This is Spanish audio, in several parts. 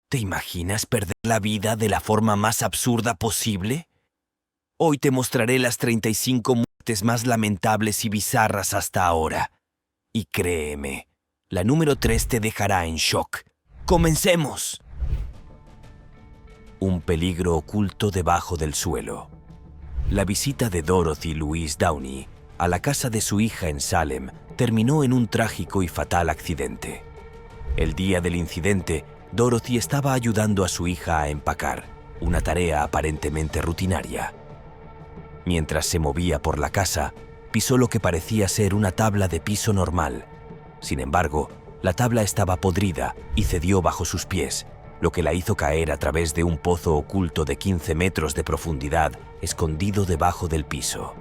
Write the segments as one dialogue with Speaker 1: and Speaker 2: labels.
Speaker 1: ¿Te imaginas perder la vida de la forma más absurda posible? Hoy te mostraré las 35 muertes más lamentables y bizarras hasta ahora. Y créeme, la número 3 te dejará en shock. ¡Comencemos! Un peligro oculto debajo del suelo. La visita de Dorothy Louise Downey a la casa de su hija en Salem terminó en un trágico y fatal accidente. El día del incidente, Dorothy estaba ayudando a su hija a empacar, una tarea aparentemente rutinaria. Mientras se movía por la casa, pisó lo que parecía ser una tabla de piso normal. Sin embargo, la tabla estaba podrida y cedió bajo sus pies, lo que la hizo caer a través de un pozo oculto de 15 metros de profundidad, escondido debajo del piso.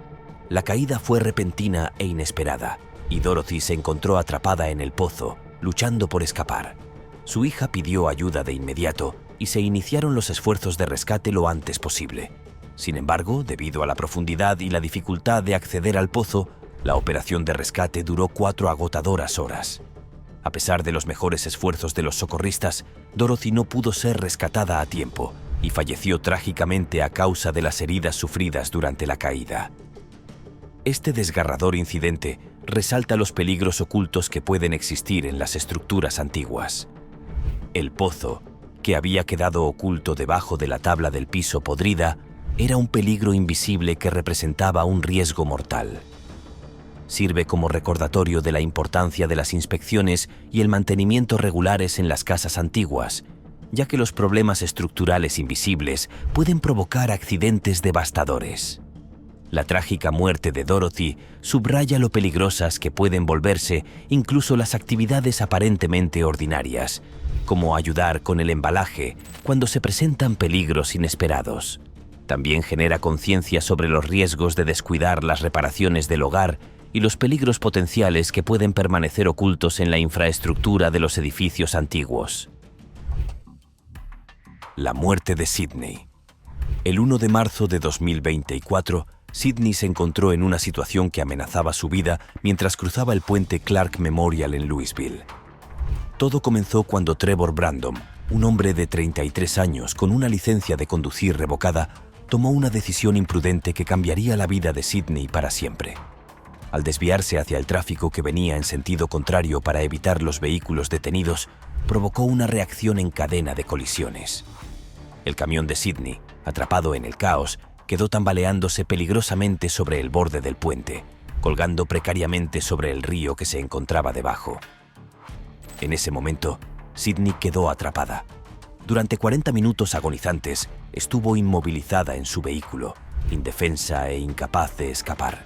Speaker 1: La caída fue repentina e inesperada, y Dorothy se encontró atrapada en el pozo, luchando por escapar. Su hija pidió ayuda de inmediato y se iniciaron los esfuerzos de rescate lo antes posible. Sin embargo, debido a la profundidad y la dificultad de acceder al pozo, la operación de rescate duró 4 agotadoras horas. A pesar de los mejores esfuerzos de los socorristas, Dorothy no pudo ser rescatada a tiempo y falleció trágicamente a causa de las heridas sufridas durante la caída. Este desgarrador incidente resalta los peligros ocultos que pueden existir en las estructuras antiguas. El pozo, que había quedado oculto debajo de la tabla del piso podrida, era un peligro invisible que representaba un riesgo mortal. Sirve como recordatorio de la importancia de las inspecciones y el mantenimiento regulares en las casas antiguas, ya que los problemas estructurales invisibles pueden provocar accidentes devastadores. La trágica muerte de Dorothy subraya lo peligrosas que pueden volverse incluso las actividades aparentemente ordinarias, como ayudar con el embalaje cuando se presentan peligros inesperados. También genera conciencia sobre los riesgos de descuidar las reparaciones del hogar y los peligros potenciales que pueden permanecer ocultos en la infraestructura de los edificios antiguos. La muerte de Sidney. El 1 de marzo de 2024, Sidney se encontró en una situación que amenazaba su vida mientras cruzaba el puente Clark Memorial en Louisville. Todo comenzó cuando Trevor Brandon, un hombre de 33 años con una licencia de conducir revocada, tomó una decisión imprudente que cambiaría la vida de Sidney para siempre. Al desviarse hacia el tráfico que venía en sentido contrario para evitar los vehículos detenidos, provocó una reacción en cadena de colisiones. El camión de Sidney, atrapado en el caos, quedó tambaleándose peligrosamente sobre el borde del puente, colgando precariamente sobre el río que se encontraba debajo. En ese momento, Sidney quedó atrapada. Durante 40 minutos agonizantes, estuvo inmovilizada en su vehículo, indefensa e incapaz de escapar.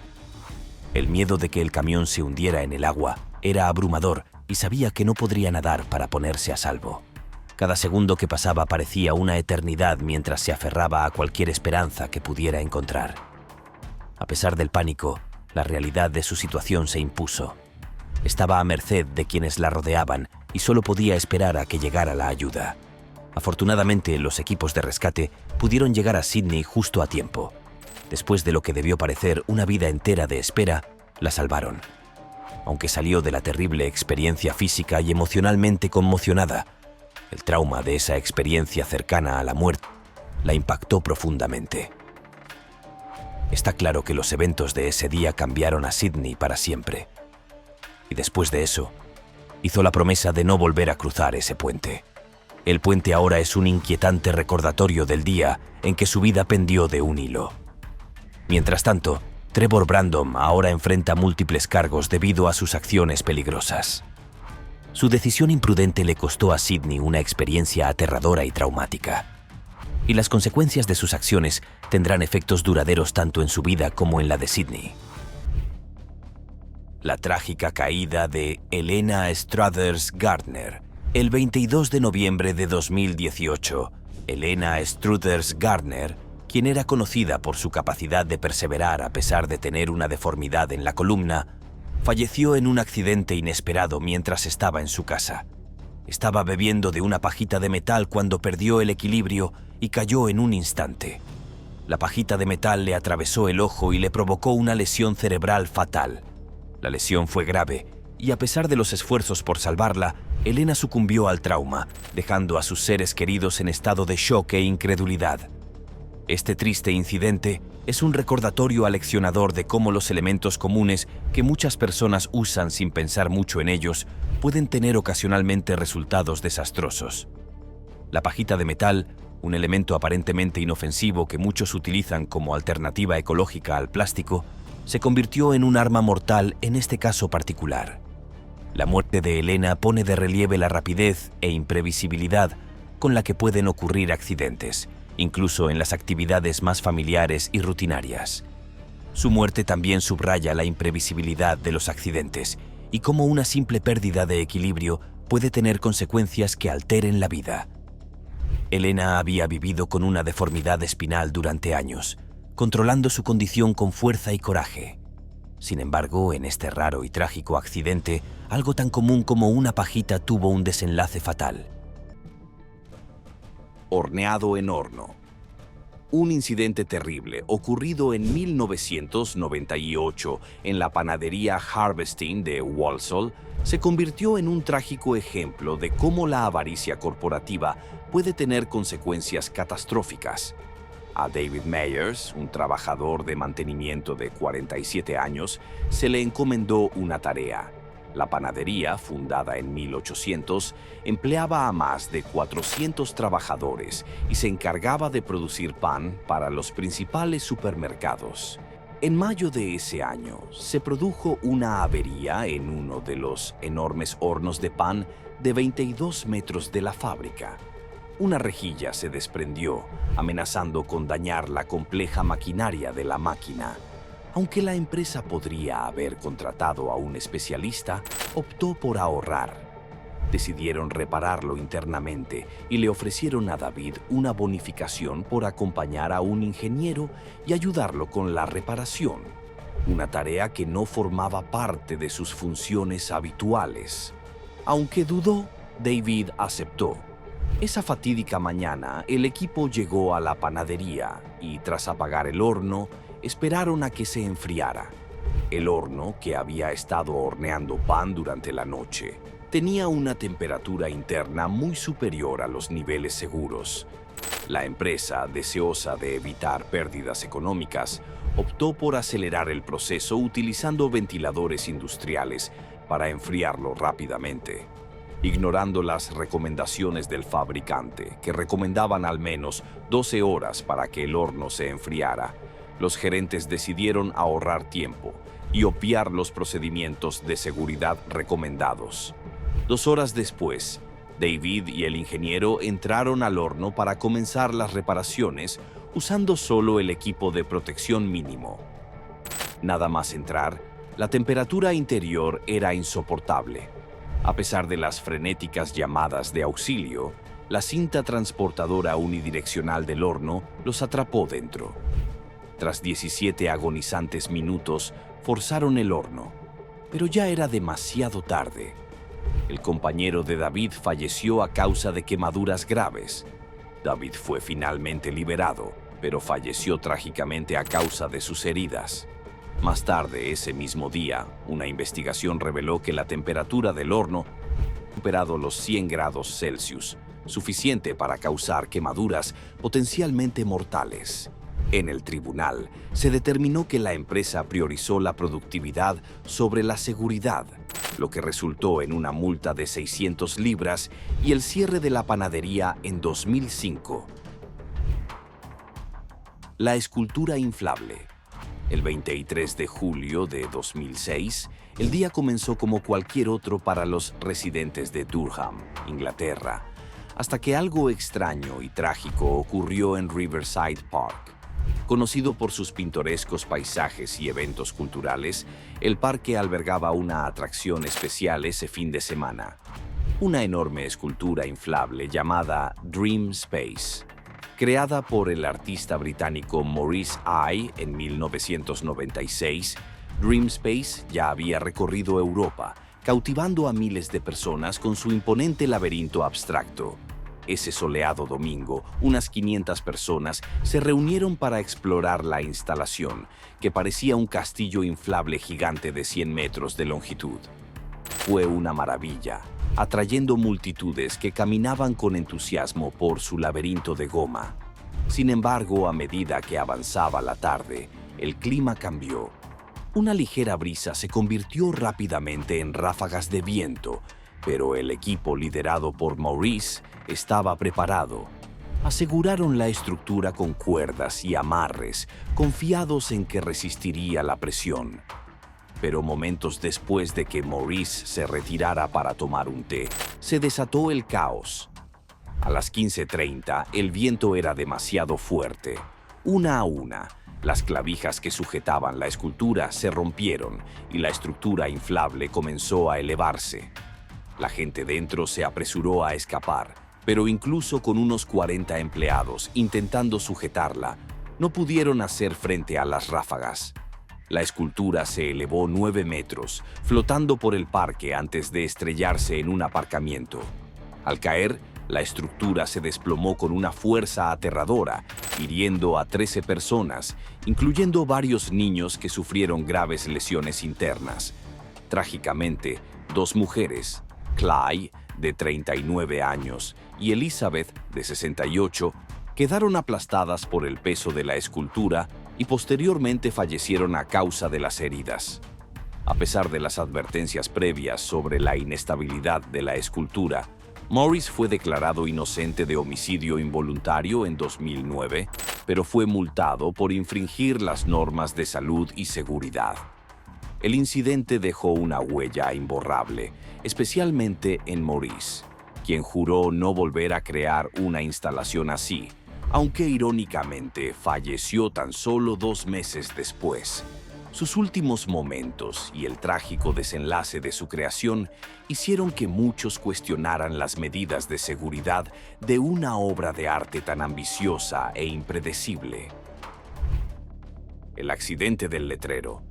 Speaker 1: El miedo de que el camión se hundiera en el agua era abrumador y sabía que no podría nadar para ponerse a salvo. Cada segundo que pasaba parecía una eternidad mientras se aferraba a cualquier esperanza que pudiera encontrar. A pesar del pánico, la realidad de su situación se impuso. Estaba a merced de quienes la rodeaban y solo podía esperar a que llegara la ayuda. Afortunadamente, los equipos de rescate pudieron llegar a Sidney justo a tiempo. Después de lo que debió parecer una vida entera de espera, la salvaron. Aunque salió de la terrible experiencia física y emocionalmente conmocionada, el trauma de esa experiencia cercana a la muerte la impactó profundamente. Está claro que los eventos de ese día cambiaron a Sidney para siempre. Y después de eso, hizo la promesa de no volver a cruzar ese puente. El puente ahora es un inquietante recordatorio del día en que su vida pendió de un hilo. Mientras tanto, Trevor Brandon ahora enfrenta múltiples cargos debido a sus acciones peligrosas. Su decisión imprudente le costó a Sidney una experiencia aterradora y traumática. Y las consecuencias de sus acciones tendrán efectos duraderos tanto en su vida como en la de Sidney. La trágica caída de Elena Struthers Gardner. El 22 de noviembre de 2018, Elena Struthers Gardner, quien era conocida por su capacidad de perseverar a pesar de tener una deformidad en la columna, falleció en un accidente inesperado mientras estaba en su casa. Estaba bebiendo de una pajita de metal cuando perdió el equilibrio y cayó en un instante. La pajita de metal le atravesó el ojo y le provocó una lesión cerebral fatal. La lesión fue grave y a pesar de los esfuerzos por salvarla, Elena sucumbió al trauma, dejando a sus seres queridos en estado de shock e incredulidad. Este triste incidente es un recordatorio aleccionador de cómo los elementos comunes que muchas personas usan sin pensar mucho en ellos pueden tener ocasionalmente resultados desastrosos. La pajita de metal, un elemento aparentemente inofensivo que muchos utilizan como alternativa ecológica al plástico, se convirtió en un arma mortal en este caso particular. La muerte de Elena pone de relieve la rapidez e imprevisibilidad con la que pueden ocurrir accidentes, incluso en las actividades más familiares y rutinarias. Su muerte también subraya la imprevisibilidad de los accidentes y cómo una simple pérdida de equilibrio puede tener consecuencias que alteren la vida. Elena había vivido con una deformidad espinal durante años, controlando su condición con fuerza y coraje. Sin embargo, en este raro y trágico accidente, algo tan común como una pajita tuvo un desenlace fatal. Horneado en horno. Un incidente terrible ocurrido en 1998 en la panadería Harvesting de Walsall se convirtió en un trágico ejemplo de cómo la avaricia corporativa puede tener consecuencias catastróficas. A David Meyers, un trabajador de mantenimiento de 47 años, se le encomendó una tarea. La panadería, fundada en 1800, empleaba a más de 400 trabajadores y se encargaba de producir pan para los principales supermercados. En mayo de ese año, se produjo una avería en uno de los enormes hornos de pan de 22 metros de la fábrica. Una rejilla se desprendió, amenazando con dañar la compleja maquinaria de la máquina. Aunque la empresa podría haber contratado a un especialista, optó por ahorrar. Decidieron repararlo internamente y le ofrecieron a David una bonificación por acompañar a un ingeniero y ayudarlo con la reparación, una tarea que no formaba parte de sus funciones habituales. Aunque dudó, David aceptó. Esa fatídica mañana, el equipo llegó a la panadería y, tras apagar el horno, esperaron a que se enfriara. El horno, que había estado horneando pan durante la noche, tenía una temperatura interna muy superior a los niveles seguros. La empresa, deseosa de evitar pérdidas económicas, optó por acelerar el proceso utilizando ventiladores industriales para enfriarlo rápidamente. Ignorando las recomendaciones del fabricante, que recomendaban al menos 12 horas para que el horno se enfriara, los gerentes decidieron ahorrar tiempo y obviar los procedimientos de seguridad recomendados. 2 horas después, David y el ingeniero entraron al horno para comenzar las reparaciones usando solo el equipo de protección mínimo. Nada más entrar, la temperatura interior era insoportable. A pesar de las frenéticas llamadas de auxilio, la cinta transportadora unidireccional del horno los atrapó dentro. Tras 17 agonizantes minutos, forzaron el horno, pero ya era demasiado tarde. El compañero de David falleció a causa de quemaduras graves. David fue finalmente liberado, pero falleció trágicamente a causa de sus heridas. Más tarde, ese mismo día, una investigación reveló que la temperatura del horno había superado los 100 grados Celsius, suficiente para causar quemaduras potencialmente mortales. En el tribunal, se determinó que la empresa priorizó la productividad sobre la seguridad, lo que resultó en una multa de 600 libras y el cierre de la panadería en 2005. La escultura inflable. El 23 de julio de 2006, el día comenzó como cualquier otro para los residentes de Durham, Inglaterra, hasta que algo extraño y trágico ocurrió en Riverside Park. Conocido por sus pintorescos paisajes y eventos culturales, el parque albergaba una atracción especial ese fin de semana: una enorme escultura inflable llamada Dream Space. Creada por el artista británico Maurice Eye en 1996, Dream Space ya había recorrido Europa, cautivando a miles de personas con su imponente laberinto abstracto. Ese soleado domingo, unas 500 personas se reunieron para explorar la instalación, que parecía un castillo inflable gigante de 100 metros de longitud. fue una maravilla, atrayendo multitudes que caminaban con entusiasmo por su laberinto de goma. Sin embargo, a medida que avanzaba la tarde, el clima cambió. Una ligera brisa se convirtió rápidamente en ráfagas de viento, pero el equipo liderado por Maurice estaba preparado. Aseguraron la estructura con cuerdas y amarres, confiados en que resistiría la presión. Pero momentos después de que Maurice se retirara para tomar un té, se desató el caos. A las 15:30, el viento era demasiado fuerte. Una a una, las clavijas que sujetaban la escultura se rompieron y la estructura inflable comenzó a elevarse. La gente dentro se apresuró a escapar, pero incluso con unos 40 empleados intentando sujetarla, no pudieron hacer frente a las ráfagas. La escultura se elevó 9 metros, flotando por el parque antes de estrellarse en un aparcamiento. Al caer, la estructura se desplomó con una fuerza aterradora, hiriendo a 13 personas, incluyendo varios niños que sufrieron graves lesiones internas. Trágicamente, 2 mujeres, Clay, de 39 años, y Elizabeth, de 68, quedaron aplastadas por el peso de la escultura y posteriormente fallecieron a causa de las heridas. A pesar de las advertencias previas sobre la inestabilidad de la escultura, Maurice fue declarado inocente de homicidio involuntario en 2009, pero fue multado por infringir las normas de salud y seguridad. El incidente dejó una huella imborrable, especialmente en Maurice, quien juró no volver a crear una instalación así, aunque irónicamente falleció tan solo 2 meses después. Sus últimos momentos y el trágico desenlace de su creación hicieron que muchos cuestionaran las medidas de seguridad de una obra de arte tan ambiciosa e impredecible. El accidente del letrero,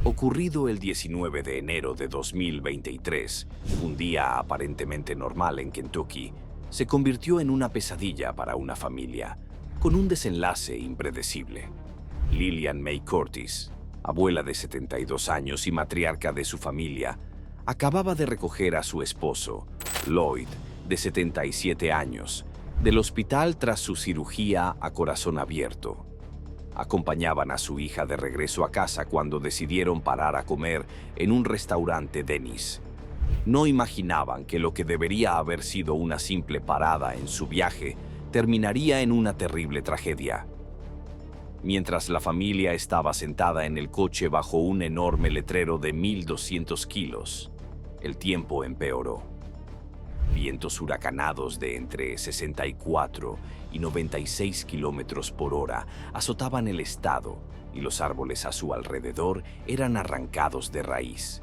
Speaker 1: ocurrido el 19 de enero de 2023, un día aparentemente normal en Kentucky, se convirtió en una pesadilla para una familia, con un desenlace impredecible. Lillian May Curtis, abuela de 72 años y matriarca de su familia, acababa de recoger a su esposo, Lloyd, de 77 años, del hospital tras su cirugía a corazón abierto. Acompañaban a su hija de regreso a casa cuando decidieron parar a comer en un restaurante Denny's. No imaginaban que lo que debería haber sido una simple parada en su viaje terminaría en una terrible tragedia. Mientras la familia estaba sentada en el coche bajo un enorme letrero de 1,200 kilos, el tiempo empeoró. Vientos huracanados de entre 64 y 96 kilómetros por hora azotaban el estado y los árboles a su alrededor eran arrancados de raíz.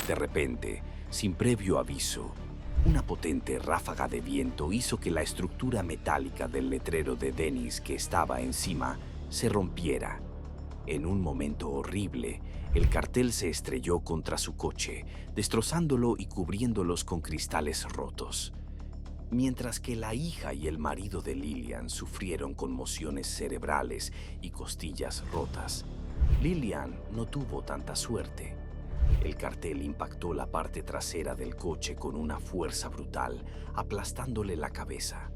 Speaker 1: De repente, sin previo aviso, una potente ráfaga de viento hizo que la estructura metálica del letrero de Denny's que estaba encima se rompiera. En un momento horrible, el cartel se estrelló contra su coche, destrozándolo y cubriéndolos con cristales rotos. Mientras que la hija y el marido de Lillian sufrieron conmociones cerebrales y costillas rotas, Lillian no tuvo tanta suerte. El cartel impactó la parte trasera del coche con una fuerza brutal, aplastándole la cabeza.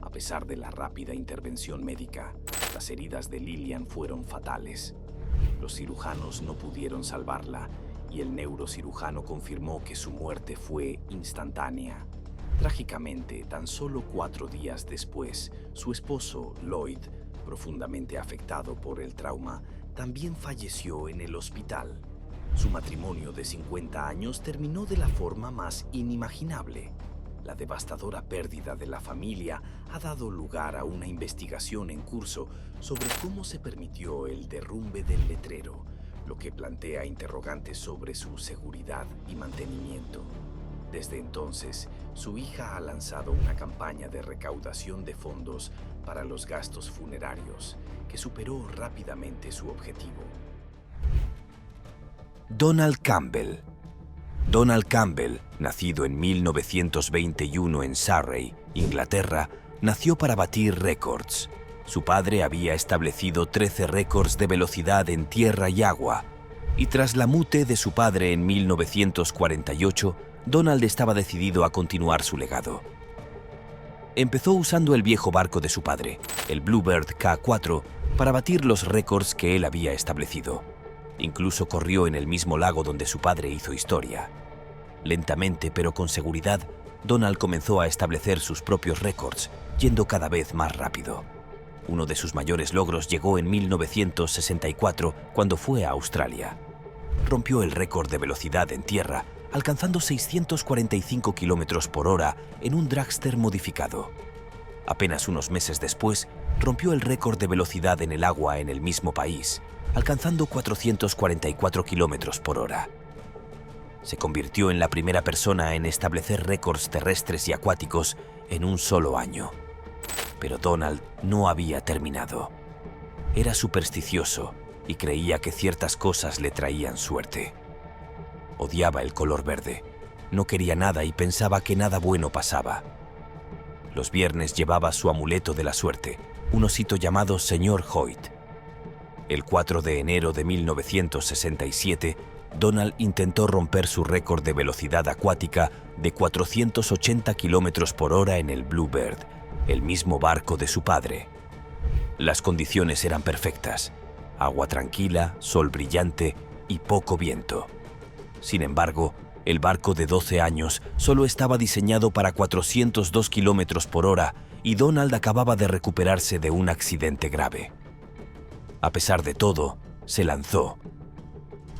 Speaker 1: A pesar de la rápida intervención médica, las heridas de Lillian fueron fatales. Los cirujanos no pudieron salvarla y el neurocirujano confirmó que su muerte fue instantánea. Trágicamente, tan solo 4 días después, su esposo, Lloyd, profundamente afectado por el trauma, también falleció en el hospital. Su matrimonio de 50 años terminó de la forma más inimaginable. La devastadora pérdida de la familia ha dado lugar a una investigación en curso sobre cómo se permitió el derrumbe del letrero, lo que plantea interrogantes sobre su seguridad y mantenimiento. Desde entonces, su hija ha lanzado una campaña de recaudación de fondos para los gastos funerarios, que superó rápidamente su objetivo.
Speaker 2: Donald Campbell. Donald Campbell, nacido en 1921 en Surrey, Inglaterra, nació para batir récords. Su padre había establecido 13 récords de velocidad en tierra y agua, y tras la mute de su padre en 1948, Donald estaba decidido a continuar su legado. Empezó usando el viejo barco de su padre, el Bluebird K4, para batir los récords que él había establecido. Incluso corrió en el mismo lago donde su padre hizo historia. Lentamente, pero con seguridad, Donald comenzó a establecer sus propios récords, yendo cada vez más rápido. Uno de sus mayores logros llegó en 1964, cuando fue a Australia. Rompió el récord de velocidad en tierra, alcanzando 645 km por hora en un dragster modificado. Apenas unos meses después, rompió el récord de velocidad en el agua en el mismo país, alcanzando 444 km por hora. Se convirtió en la primera persona en establecer récords terrestres y acuáticos en un solo año. Pero Donald no había terminado. Era supersticioso y creía que ciertas cosas le traían suerte. Odiaba el color verde, no quería nada y pensaba que nada bueno pasaba. Los viernes llevaba su amuleto de la suerte, un osito llamado Señor Hoyt. El 4 de enero de 1967, Donald intentó romper su récord de velocidad acuática de 480 km por hora en el Bluebird, el mismo barco de su padre. Las condiciones eran perfectas: agua tranquila, sol brillante y poco viento. Sin embargo, el barco de 12 años solo estaba diseñado para 402 km por hora y Donald acababa de recuperarse de un accidente grave. A pesar de todo, se lanzó.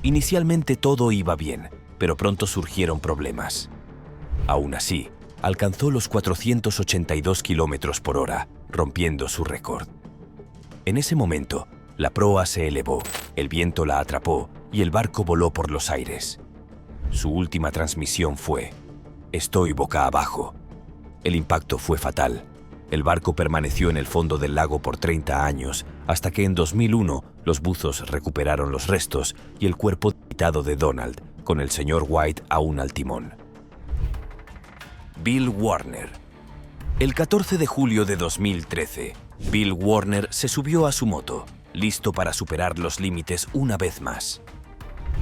Speaker 2: Inicialmente todo iba bien, pero pronto surgieron problemas. Aún así, alcanzó los 482 km por hora, rompiendo su récord. En ese momento, la proa se elevó, el viento la atrapó y el barco voló por los aires. Su última transmisión fue: "Estoy boca abajo". El impacto fue fatal. El barco permaneció en el fondo del lago por 30 años, hasta que en 2001 los buzos recuperaron los restos y el cuerpo decapitado de Donald, con el señor White aún al timón. Bill Warner. El 14 de julio de 2013, Bill Warner se subió a su moto, listo para superar los límites una vez más.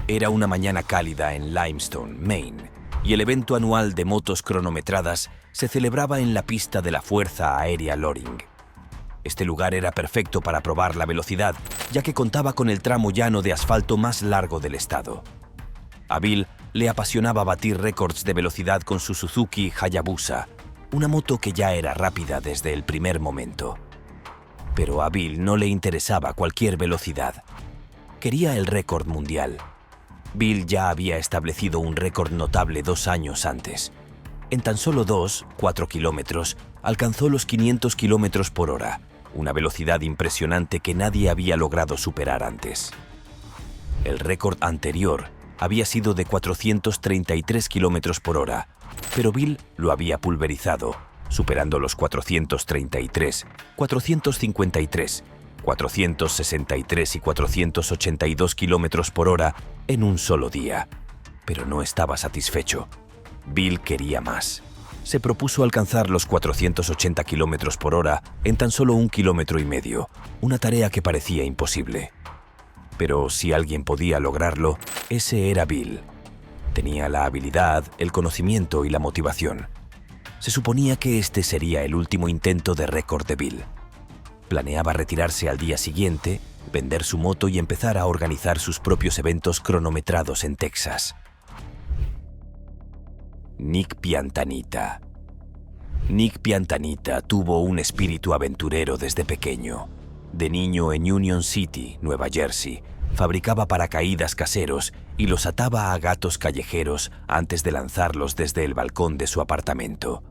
Speaker 2: Era una mañana cálida en Limestone, Maine, y el evento anual de motos cronometradas se celebraba en la pista de la Fuerza Aérea Loring. Este lugar era perfecto para probar la velocidad, ya que contaba con el tramo llano de asfalto más largo del estado. A Bill le apasionaba batir récords de velocidad con su Suzuki Hayabusa, una moto que ya era rápida desde el primer momento. Pero a Bill no le interesaba cualquier velocidad. Quería el récord mundial. Bill ya había establecido un récord notable 2 años antes. En tan solo 4 kilómetros, alcanzó los 500 kilómetros por hora, una velocidad impresionante que nadie había logrado superar antes. El récord anterior había sido de 433 kilómetros por hora, pero Bill lo había pulverizado, superando los 433, 453, 463 y 482 kilómetros por hora en un solo día. Pero no estaba satisfecho. Bill quería más. Se propuso alcanzar los 480 kilómetros por hora en tan solo 1,5 kilómetros, una tarea que parecía imposible. Pero si alguien podía lograrlo, ese era Bill. Tenía la habilidad, el conocimiento y la motivación. Se suponía que este sería el último intento de récord de Bill. Planeaba retirarse al día siguiente, vender su moto y empezar a organizar sus propios eventos cronometrados en Texas. Nick Piantanita. Nick Piantanita tuvo un espíritu aventurero desde pequeño. De niño en Union City, Nueva Jersey, fabricaba paracaídas caseros y los ataba a gatos callejeros antes de lanzarlos desde el balcón de su apartamento.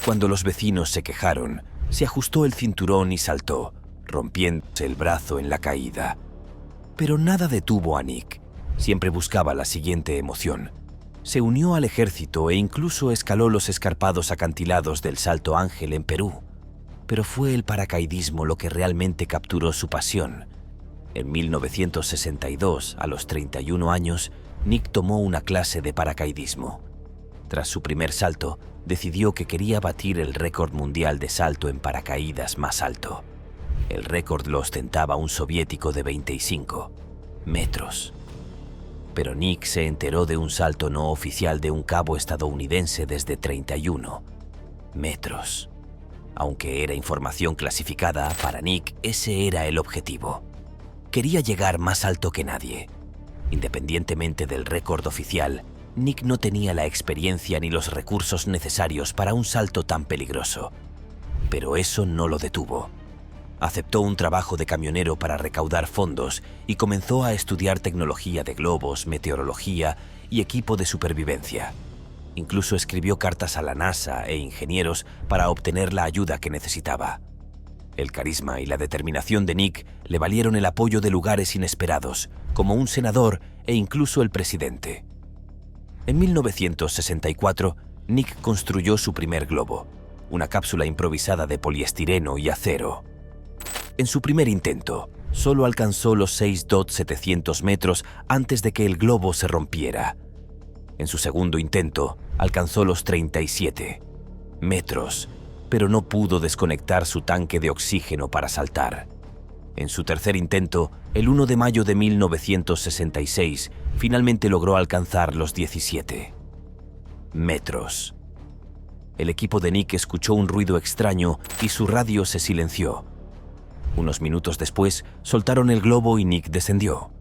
Speaker 2: Cuando los vecinos se quejaron, se ajustó el cinturón y saltó, rompiéndose el brazo en la caída. Pero nada detuvo a Nick. Siempre buscaba la siguiente emoción. Se unió al ejército e incluso escaló los escarpados acantilados del Salto Ángel en Perú. Pero fue el paracaidismo lo que realmente capturó su pasión. En 1962, a los 31 años, Nick tomó una clase de paracaidismo. Tras su primer salto, decidió que quería batir el récord mundial de salto en paracaídas más alto. El récord lo ostentaba un soviético de 25 metros. pero Nick se enteró de un salto no oficial de un cabo estadounidense desde 31 metros. Aunque era información clasificada, para Nick ese era el objetivo. Quería llegar más alto que nadie. Independientemente del récord oficial, Nick no tenía la experiencia ni los recursos necesarios para un salto tan peligroso. Pero eso no lo detuvo. Aceptó un trabajo de camionero para recaudar fondos y comenzó a estudiar tecnología de globos, meteorología y equipo de supervivencia. Incluso escribió cartas a la NASA e ingenieros para obtener la ayuda que necesitaba. El carisma y la determinación de Nick le valieron el apoyo de lugares inesperados, como un senador e incluso el presidente. En 1964, Nick construyó su primer globo, una cápsula improvisada de poliestireno y acero. En su primer intento, solo alcanzó los 6,700 metros antes de que el globo se rompiera. En su segundo intento, alcanzó los 37 metros, pero no pudo desconectar su tanque de oxígeno para saltar. En su tercer intento, el 1 de mayo de 1966, finalmente logró alcanzar los 17 metros. El equipo de Nick escuchó un ruido extraño y su radio se silenció. Unos minutos después, soltaron el globo y Nick descendió.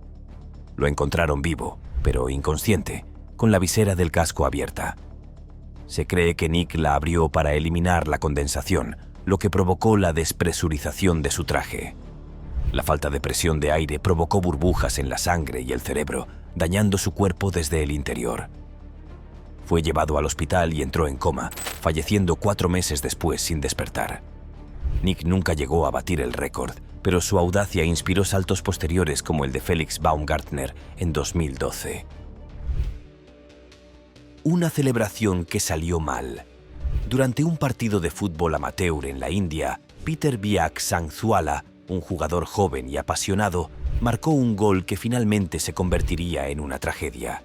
Speaker 2: Lo encontraron vivo, pero inconsciente, con la visera del casco abierta. Se cree que Nick la abrió para eliminar la condensación, lo que provocó la despresurización de su traje. La falta de presión de aire provocó burbujas en la sangre y el cerebro, dañando su cuerpo desde el interior. Fue llevado al hospital y entró en coma, falleciendo 4 meses después sin despertar. Nick nunca llegó a batir el récord, pero su audacia inspiró saltos posteriores como el de Felix Baumgartner en 2012. Una celebración que salió mal. Durante un partido de fútbol amateur en la India, Peter Biak Sangzuala, un jugador joven y apasionado, marcó un gol que finalmente se convertiría en una tragedia.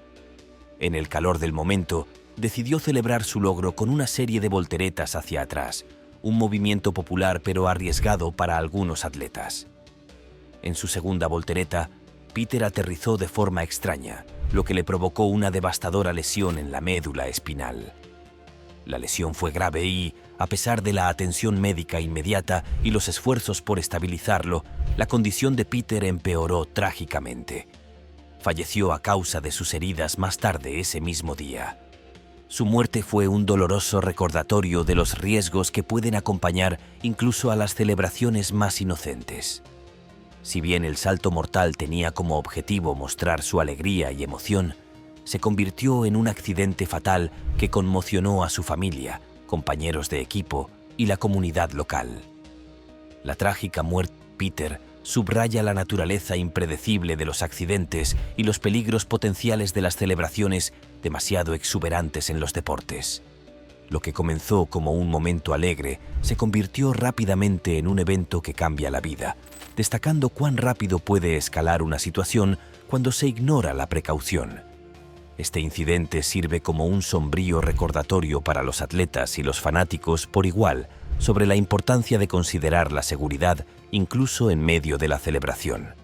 Speaker 2: En el calor del momento, decidió celebrar su logro con una serie de volteretas hacia atrás, un movimiento popular pero arriesgado para algunos atletas. En su segunda voltereta, Peter aterrizó de forma extraña, lo que le provocó una devastadora lesión en la médula espinal. La lesión fue grave y, a pesar de la atención médica inmediata y los esfuerzos por estabilizarlo, la condición de Peter empeoró trágicamente. Falleció a causa de sus heridas más tarde ese mismo día. Su muerte fue un doloroso recordatorio de los riesgos que pueden acompañar incluso a las celebraciones más inocentes. Si bien el salto mortal tenía como objetivo mostrar su alegría y emoción, se convirtió en un accidente fatal que conmocionó a su familia, compañeros de equipo y la comunidad local. La trágica muerte de Peter subraya la naturaleza impredecible de los accidentes y los peligros potenciales de las celebraciones demasiado exuberantes en los deportes. Lo que comenzó como un momento alegre se convirtió rápidamente en un evento que cambia la vida, destacando cuán rápido puede escalar una situación cuando se ignora la precaución. Este incidente sirve como un sombrío recordatorio para los atletas y los fanáticos por igual sobre la importancia de considerar la seguridad incluso en medio de la celebración.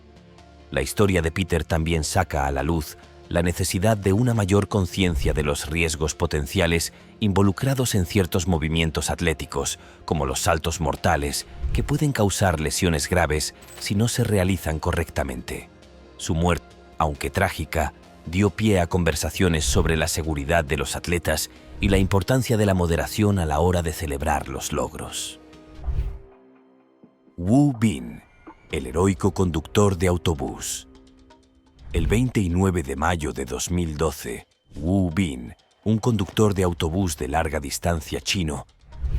Speaker 2: La historia de Peter también saca a la luz la necesidad de una mayor conciencia de los riesgos potenciales involucrados en ciertos movimientos atléticos, como los saltos mortales, que pueden causar lesiones graves si no se realizan correctamente. Su muerte, aunque trágica, dio pie a conversaciones sobre la seguridad de los atletas y la importancia de la moderación a la hora de celebrar los logros. Woo Bin, el heroico conductor de autobús. El 29 de mayo de 2012, Woo Bin, un conductor de autobús de larga distancia chino,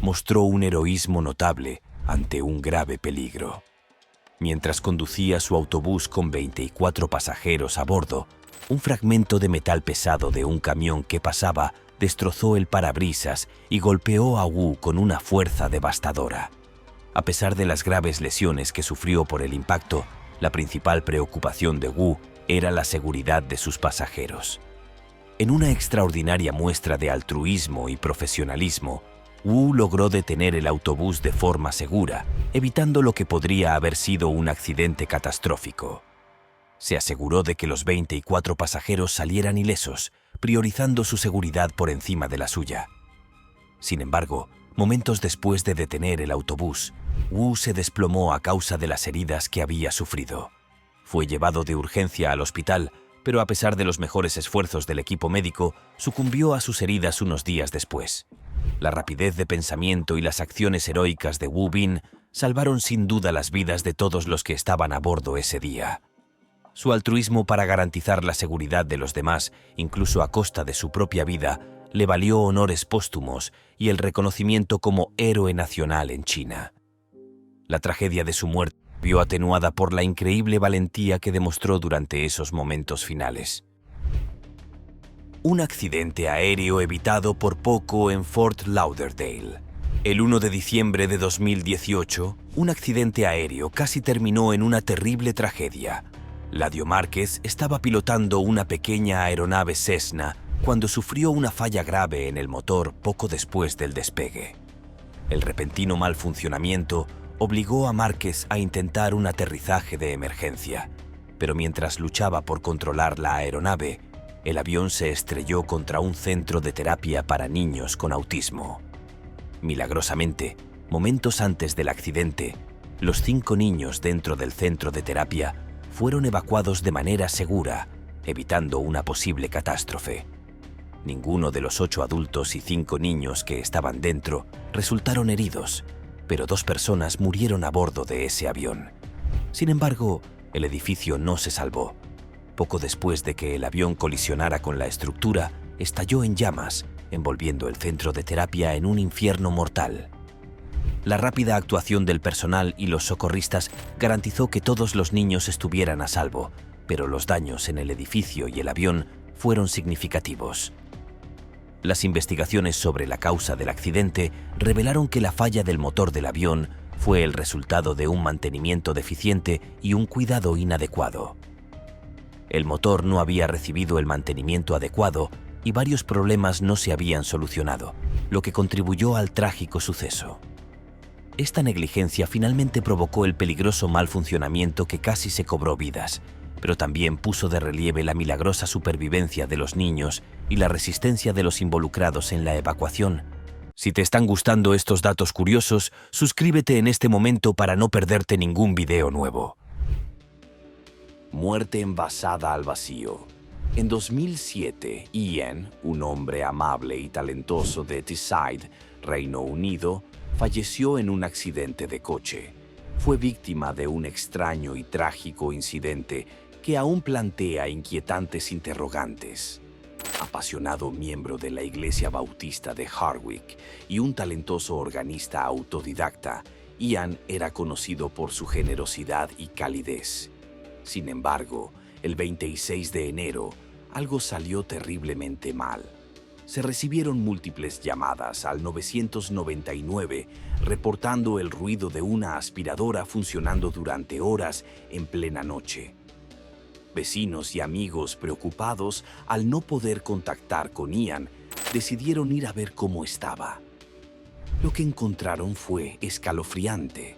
Speaker 2: mostró un heroísmo notable ante un grave peligro. Mientras conducía su autobús con 24 pasajeros a bordo, un fragmento de metal pesado de un camión que pasaba destrozó el parabrisas y golpeó a Woo con una fuerza devastadora. A pesar de las graves lesiones que sufrió por el impacto, la principal preocupación de Woo era la seguridad de sus pasajeros. En una extraordinaria muestra de altruismo y profesionalismo, Woo logró detener el autobús de forma segura, evitando lo que podría haber sido un accidente catastrófico.
Speaker 1: Se aseguró de que los 24 pasajeros salieran ilesos, priorizando su seguridad por encima de la suya. Sin embargo, momentos después de detener el autobús, Wu se desplomó a causa de las heridas que había sufrido. Fue llevado de urgencia al hospital, pero a pesar de los mejores esfuerzos del equipo médico, sucumbió a sus heridas unos días después. La rapidez de pensamiento y las acciones heroicas de Wu Bin salvaron sin duda las vidas de todos los que estaban a bordo ese día. Su altruismo para garantizar la seguridad de los demás, incluso a costa de su propia vida, le valió honores póstumos y el reconocimiento como héroe nacional en China. La tragedia de su muerte vio atenuada por la increíble valentía que demostró durante esos momentos finales. Un accidente aéreo evitado por poco en Fort Lauderdale. El 1 de diciembre de 2018, un accidente aéreo casi terminó en una terrible tragedia. Ladio Márquez estaba pilotando una pequeña aeronave Cessna cuando sufrió una falla grave en el motor poco después del despegue. El repentino mal funcionamiento obligó a Márquez a intentar un aterrizaje de emergencia, pero mientras luchaba por controlar la aeronave, el avión se estrelló contra un centro de terapia para niños con autismo. Milagrosamente, momentos antes del accidente, los 5 niños dentro del centro de terapia fueron evacuados de manera segura, evitando una posible catástrofe. Ninguno de los 8 adultos y 5 niños que estaban dentro resultaron heridos, pero 2 personas murieron a bordo de ese avión. Sin embargo, el edificio no se salvó. Poco después de que el avión colisionara con la estructura, estalló en llamas, envolviendo el centro de terapia en un infierno mortal. La rápida actuación del personal y los socorristas garantizó que todos los niños estuvieran a salvo, pero los daños en el edificio y el avión fueron significativos. Las investigaciones sobre la causa del accidente revelaron que la falla del motor del avión fue el resultado de un mantenimiento deficiente y un cuidado inadecuado. El motor no había recibido el mantenimiento adecuado y varios problemas no se habían solucionado, lo que contribuyó al trágico suceso. Esta negligencia finalmente provocó el peligroso mal funcionamiento que casi se cobró vidas, pero también puso de relieve la milagrosa supervivencia de los niños y la resistencia de los involucrados en la evacuación. Si te están gustando estos datos curiosos, suscríbete en este momento para no perderte ningún video nuevo. Muerte envasada al vacío. En 2007, Ian, un hombre amable y talentoso de Teesside, Reino Unido, falleció en un accidente de coche. Fue víctima de un extraño y trágico incidente que aún plantea inquietantes interrogantes. Apasionado miembro de la Iglesia Bautista de Hardwick y un talentoso organista autodidacta, Ian era conocido por su generosidad y calidez. Sin embargo, el 26 de enero, algo salió terriblemente mal. Se recibieron múltiples llamadas al 999 reportando el ruido de una aspiradora funcionando durante horas en plena noche. Vecinos y amigos preocupados al no poder contactar con Ian, decidieron ir a ver cómo estaba. Lo que encontraron fue escalofriante.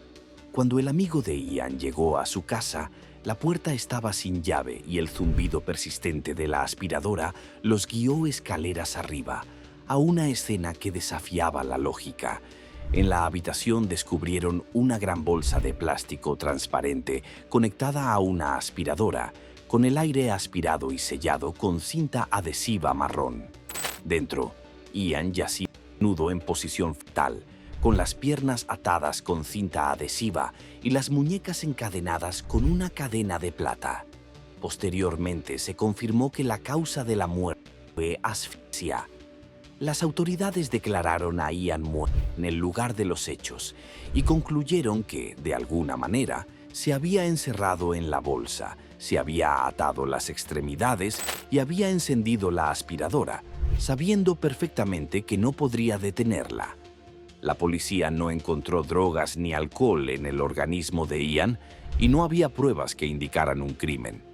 Speaker 1: Cuando el amigo de Ian llegó a su casa, la puerta estaba sin llave y el zumbido persistente de la aspiradora los guió escaleras arriba, a una escena que desafiaba la lógica. En la habitación descubrieron una gran bolsa de plástico transparente conectada a una aspiradora, con el aire aspirado y sellado con cinta adhesiva marrón. Dentro, Ian yacía desnudo en posición fetal, con las piernas atadas con cinta adhesiva y las muñecas encadenadas con una cadena de plata. Posteriormente se confirmó que la causa de la muerte fue asfixia. Las autoridades declararon a Ian muerto en el lugar de los hechos y concluyeron que, de alguna manera, se había encerrado en la bolsa, se había atado las extremidades y había encendido la aspiradora, sabiendo perfectamente que no podría detenerla. La policía no encontró drogas ni alcohol en el organismo de Ian y no había pruebas que indicaran un crimen.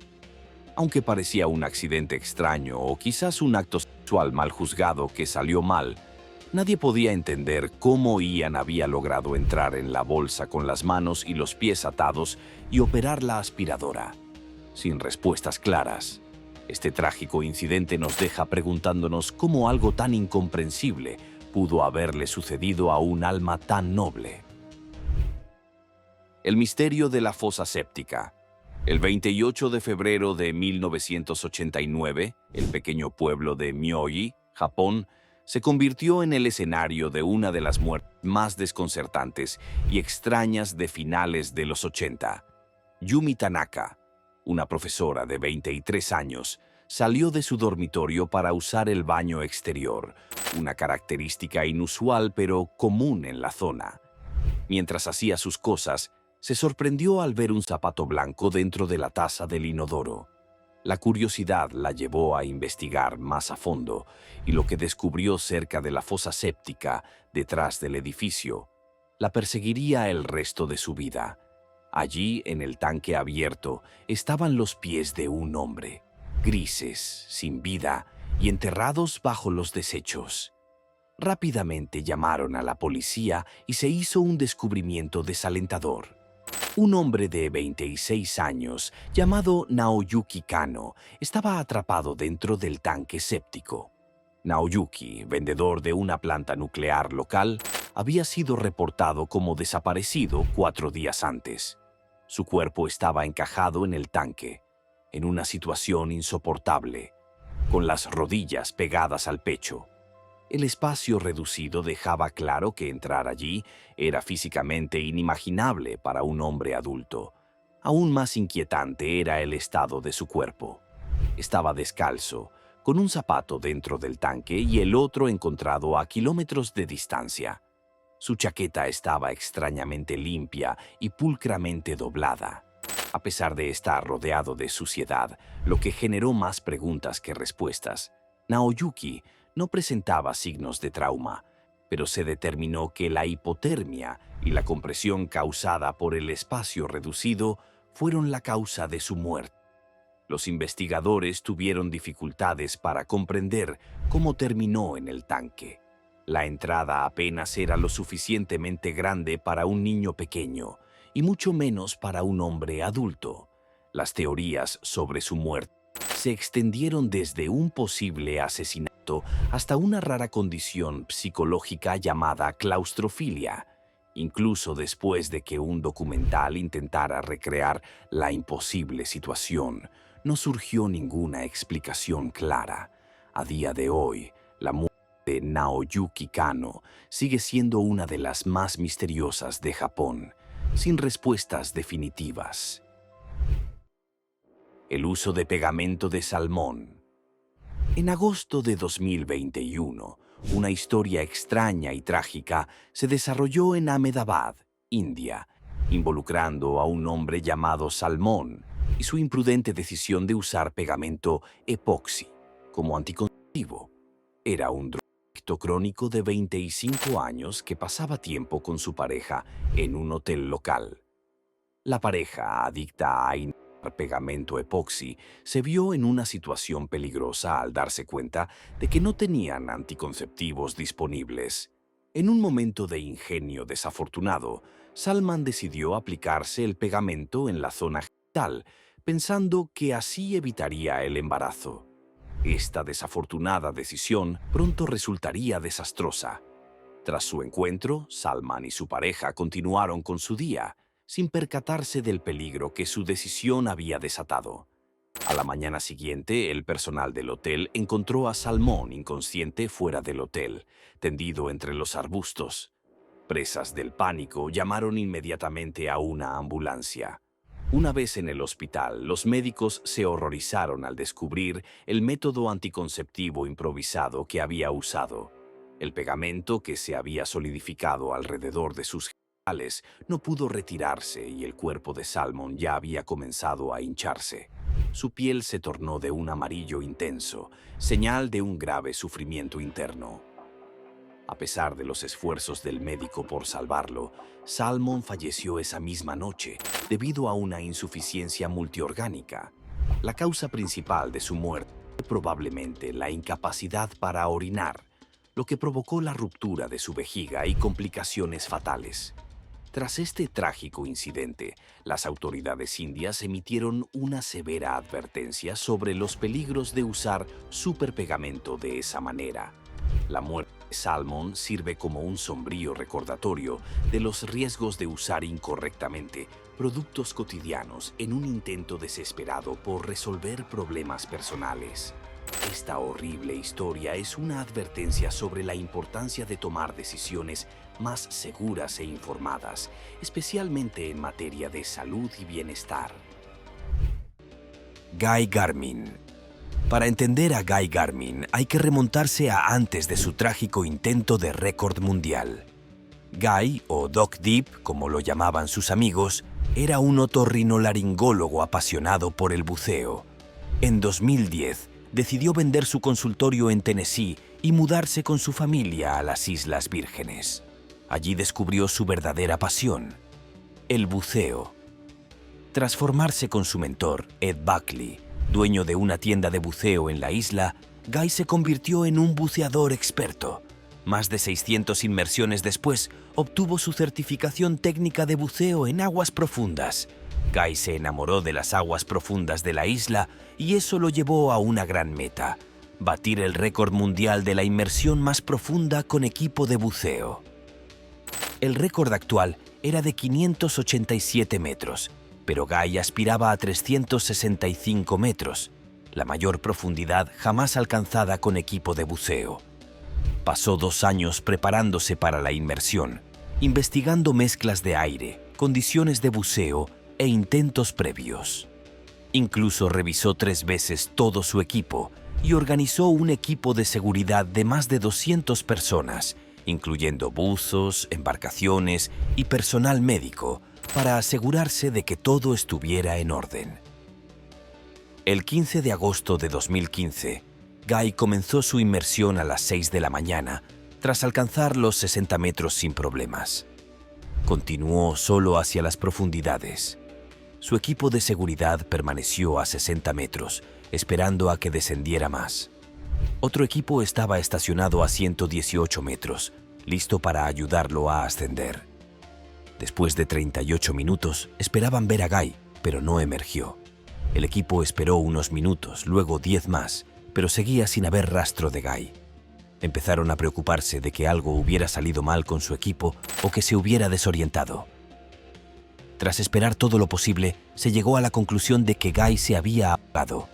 Speaker 1: Aunque parecía un accidente extraño o quizás un acto sexual mal juzgado que salió mal, nadie podía entender cómo Ian había logrado entrar en la bolsa con las manos y los pies atados y operar la aspiradora. sin respuestas claras. Este trágico incidente nos deja preguntándonos cómo algo tan incomprensible pudo haberle sucedido a un alma tan noble. El misterio de la fosa séptica. El 28 de febrero de 1989, el pequeño pueblo de Myoji, Japón, se convirtió en el escenario de una de las muertes más desconcertantes y extrañas de finales de los 80. Yumi Tanaka, una profesora de 23 años, salió de su dormitorio para usar el baño exterior, una característica inusual pero común en la zona. Mientras hacía sus cosas, se sorprendió al ver un zapato blanco dentro de la taza del inodoro. La curiosidad la llevó a investigar más a fondo y lo que descubrió cerca de la fosa séptica, detrás del edificio, la perseguiría el resto de su vida. Allí, en el tanque abierto, estaban los pies de un hombre, grises, sin vida y enterrados bajo los desechos. Rápidamente llamaron a la policía y se hizo un descubrimiento desalentador. Un hombre de 26 años, llamado Naoyuki Kano, estaba atrapado dentro del tanque séptico. Naoyuki, vendedor de una planta nuclear local, había sido reportado como desaparecido 4 días antes. Su cuerpo estaba encajado en el tanque, en una situación insoportable, con las rodillas pegadas al pecho. El espacio reducido dejaba claro que entrar allí era físicamente inimaginable para un hombre adulto. Aún más inquietante era el estado de su cuerpo. Estaba descalzo, con un zapato dentro del tanque y el otro encontrado a kilómetros de distancia. Su chaqueta estaba extrañamente limpia y pulcramente doblada, a pesar de estar rodeado de suciedad, lo que generó más preguntas que respuestas. Naoyuki no presentaba signos de trauma, pero se determinó que la hipotermia y la compresión causada por el espacio reducido fueron la causa de su muerte. Los investigadores tuvieron dificultades para comprender cómo terminó en el tanque. La entrada apenas era lo suficientemente grande para un niño pequeño y mucho menos para un hombre adulto. Las teorías sobre su muerte se extendieron desde un posible asesinato hasta una rara condición psicológica llamada claustrofilia, incluso después de que un documental intentara recrear la imposible situación. No surgió ninguna explicación clara. A día de hoy, la muerte de Naoyuki Kano sigue siendo una de las más misteriosas de Japón, sin respuestas definitivas. El uso de pegamento de salmón. En agosto de 2021, una historia extraña y trágica se desarrolló en Ahmedabad, India, involucrando a un hombre llamado Salmón y su imprudente decisión de usar pegamento epoxi como anticonceptivo. Era un drogadicto crónico de 25 años que pasaba tiempo con su pareja en un hotel local. La pareja, adicta a pegamento epoxi, se vio en una situación peligrosa al darse cuenta de que no tenían anticonceptivos disponibles. En un momento de ingenio desafortunado, Salman decidió aplicarse el pegamento en la zona genital, pensando que así evitaría el embarazo. Esta desafortunada decisión pronto resultaría desastrosa. Tras su encuentro, Salman y su pareja continuaron con su día, sin percatarse del peligro que su decisión había desatado. A la mañana siguiente, el personal del hotel encontró a Salmón inconsciente fuera del hotel, tendido entre los arbustos. Presas del pánico, llamaron inmediatamente a una ambulancia. Una vez en el hospital, los médicos se horrorizaron al descubrir el método anticonceptivo improvisado que había usado. El pegamento que se había solidificado alrededor de sus genitales no pudo retirarse y el cuerpo de Salmon ya había comenzado a hincharse. Su piel se tornó de un amarillo intenso, señal de un grave sufrimiento interno. A pesar de los esfuerzos del médico por salvarlo, Salmon falleció esa misma noche debido a una insuficiencia multiorgánica. La causa principal de su muerte fue probablemente la incapacidad para orinar, lo que provocó la ruptura de su vejiga y complicaciones fatales. Tras este trágico incidente, las autoridades indias emitieron una severa advertencia sobre los peligros de usar superpegamento de esa manera. La muerte de Salmon sirve como un sombrío recordatorio de los riesgos de usar incorrectamente productos cotidianos en un intento desesperado por resolver problemas personales. Esta horrible historia es una advertencia sobre la importancia de tomar decisiones más seguras e informadas, especialmente en materia de salud y bienestar. Guy Garmin. Para entender a Guy Garmin hay que remontarse a antes de su trágico intento de récord mundial. Guy, o Doc Deep, como lo llamaban sus amigos, era un otorrinolaringólogo apasionado por el buceo. En 2010, decidió vender su consultorio en Tennessee y mudarse con su familia a las Islas Vírgenes. Allí descubrió su verdadera pasión, el buceo. Tras formarse con su mentor, Ed Buckley, dueño de una tienda de buceo en la isla, Guy se convirtió en un buceador experto. Más de 600 inmersiones después, obtuvo su certificación técnica de buceo en aguas profundas. Guy se enamoró de las aguas profundas de la isla y eso lo llevó a una gran meta: batir el récord mundial de la inmersión más profunda con equipo de buceo. El récord actual era de 587 metros, pero Guy aspiraba a 365 metros, la mayor profundidad jamás alcanzada con equipo de buceo. Pasó 2 años preparándose para la inmersión, investigando mezclas de aire, condiciones de buceo e intentos previos. Incluso revisó 3 veces todo su equipo y organizó un equipo de seguridad de más de 200 personas, incluyendo buzos, embarcaciones y personal médico, para asegurarse de que todo estuviera en orden. El 15 de agosto de 2015, Guy comenzó su inmersión a las 6 de la mañana, tras alcanzar los 60 metros sin problemas. Continuó solo hacia las profundidades. Su equipo de seguridad permaneció a 60 metros, esperando a que descendiera más. Otro equipo estaba estacionado a 118 metros, listo para ayudarlo a ascender. Después de 38 minutos, esperaban ver a Guy, pero no emergió. El equipo esperó unos minutos, luego 10 más, pero seguía sin haber rastro de Guy. Empezaron a preocuparse de que algo hubiera salido mal con su equipo o que se hubiera desorientado. Tras esperar todo lo posible, se llegó a la conclusión de que Guy se había ahogado.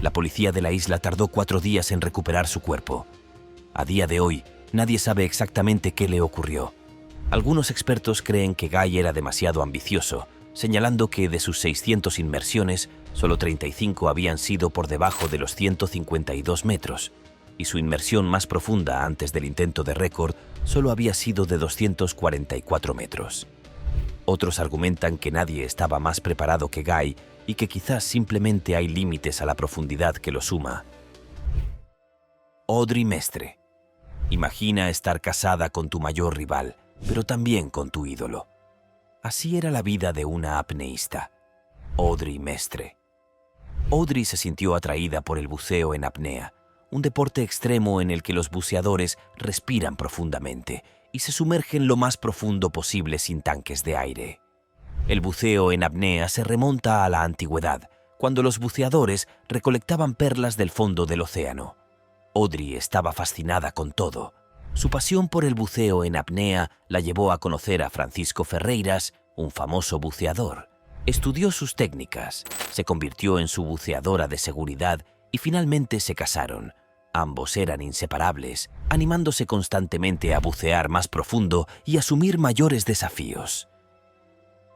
Speaker 1: La policía de la isla tardó 4 días en recuperar su cuerpo. A día de hoy, nadie sabe exactamente qué le ocurrió. Algunos expertos creen que Guy era demasiado ambicioso, señalando que de sus 600 inmersiones, solo 35 habían sido por debajo de los 152 metros, y su inmersión más profunda antes del intento de récord solo había sido de 244 metros. Otros argumentan que nadie estaba más preparado que Guy y que quizás simplemente hay límites a la profundidad que lo suma. Audrey Mestre. Imagina estar casada con tu mayor rival, pero también con tu ídolo. Así era la vida de una apneísta, Audrey Mestre. Audrey se sintió atraída por el buceo en apnea, un deporte extremo en el que los buceadores respiran profundamente y se sumergen lo más profundo posible sin tanques de aire. El buceo en apnea se remonta a la antigüedad, cuando los buceadores recolectaban perlas del fondo del océano. Audrey estaba fascinada con todo. Su pasión por el buceo en apnea la llevó a conocer a Francisco Ferreiras, un famoso buceador. Estudió sus técnicas, se convirtió en su buceadora de seguridad y finalmente se casaron. Ambos eran inseparables, animándose constantemente a bucear más profundo y asumir mayores desafíos.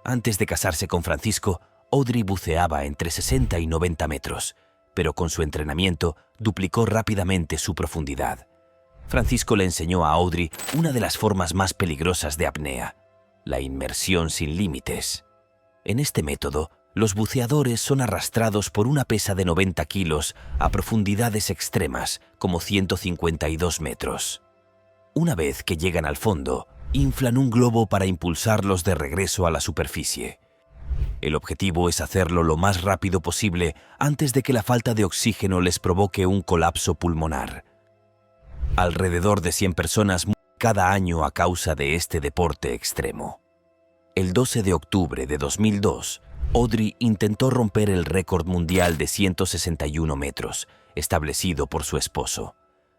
Speaker 1: Antes de casarse con Francisco, Audrey buceaba entre 60 y 90 metros, pero con su entrenamiento duplicó rápidamente su profundidad. Francisco le enseñó a Audrey una de las formas más peligrosas de apnea, la inmersión sin límites. En este método, los buceadores son arrastrados por una pesa de 90 kilos a profundidades extremas, como 152 metros. Una vez que llegan al fondo, inflan un globo para impulsarlos de regreso a la superficie. El objetivo es hacerlo lo más rápido posible antes de que la falta de oxígeno les provoque un colapso pulmonar. Alrededor de 100 personas mueren cada año a causa de este deporte extremo.
Speaker 2: El 12 de octubre de 2002, Audrey intentó romper el récord mundial de 161 metros, establecido por su esposo.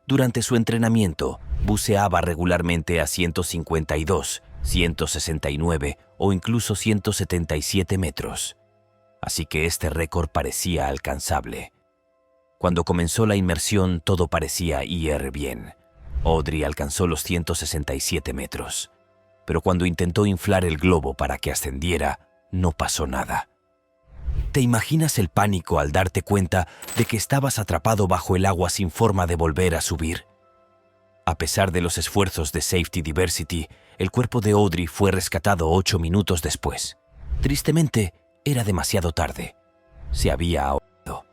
Speaker 2: Durante su entrenamiento, buceaba regularmente a 152, 169 o incluso 177 metros. Así que este récord parecía alcanzable. Cuando comenzó la inmersión, todo parecía ir bien. Audrey alcanzó los 167 metros. Pero cuando intentó inflar el globo para que ascendiera, no pasó nada. ¿Te imaginas el pánico al darte cuenta de que estabas atrapado bajo el agua sin forma de volver a subir? A pesar de los esfuerzos de Safety Diversity, el cuerpo de Audrey fue rescatado 8 minutos después. Tristemente, era demasiado tarde. Se había ahogado.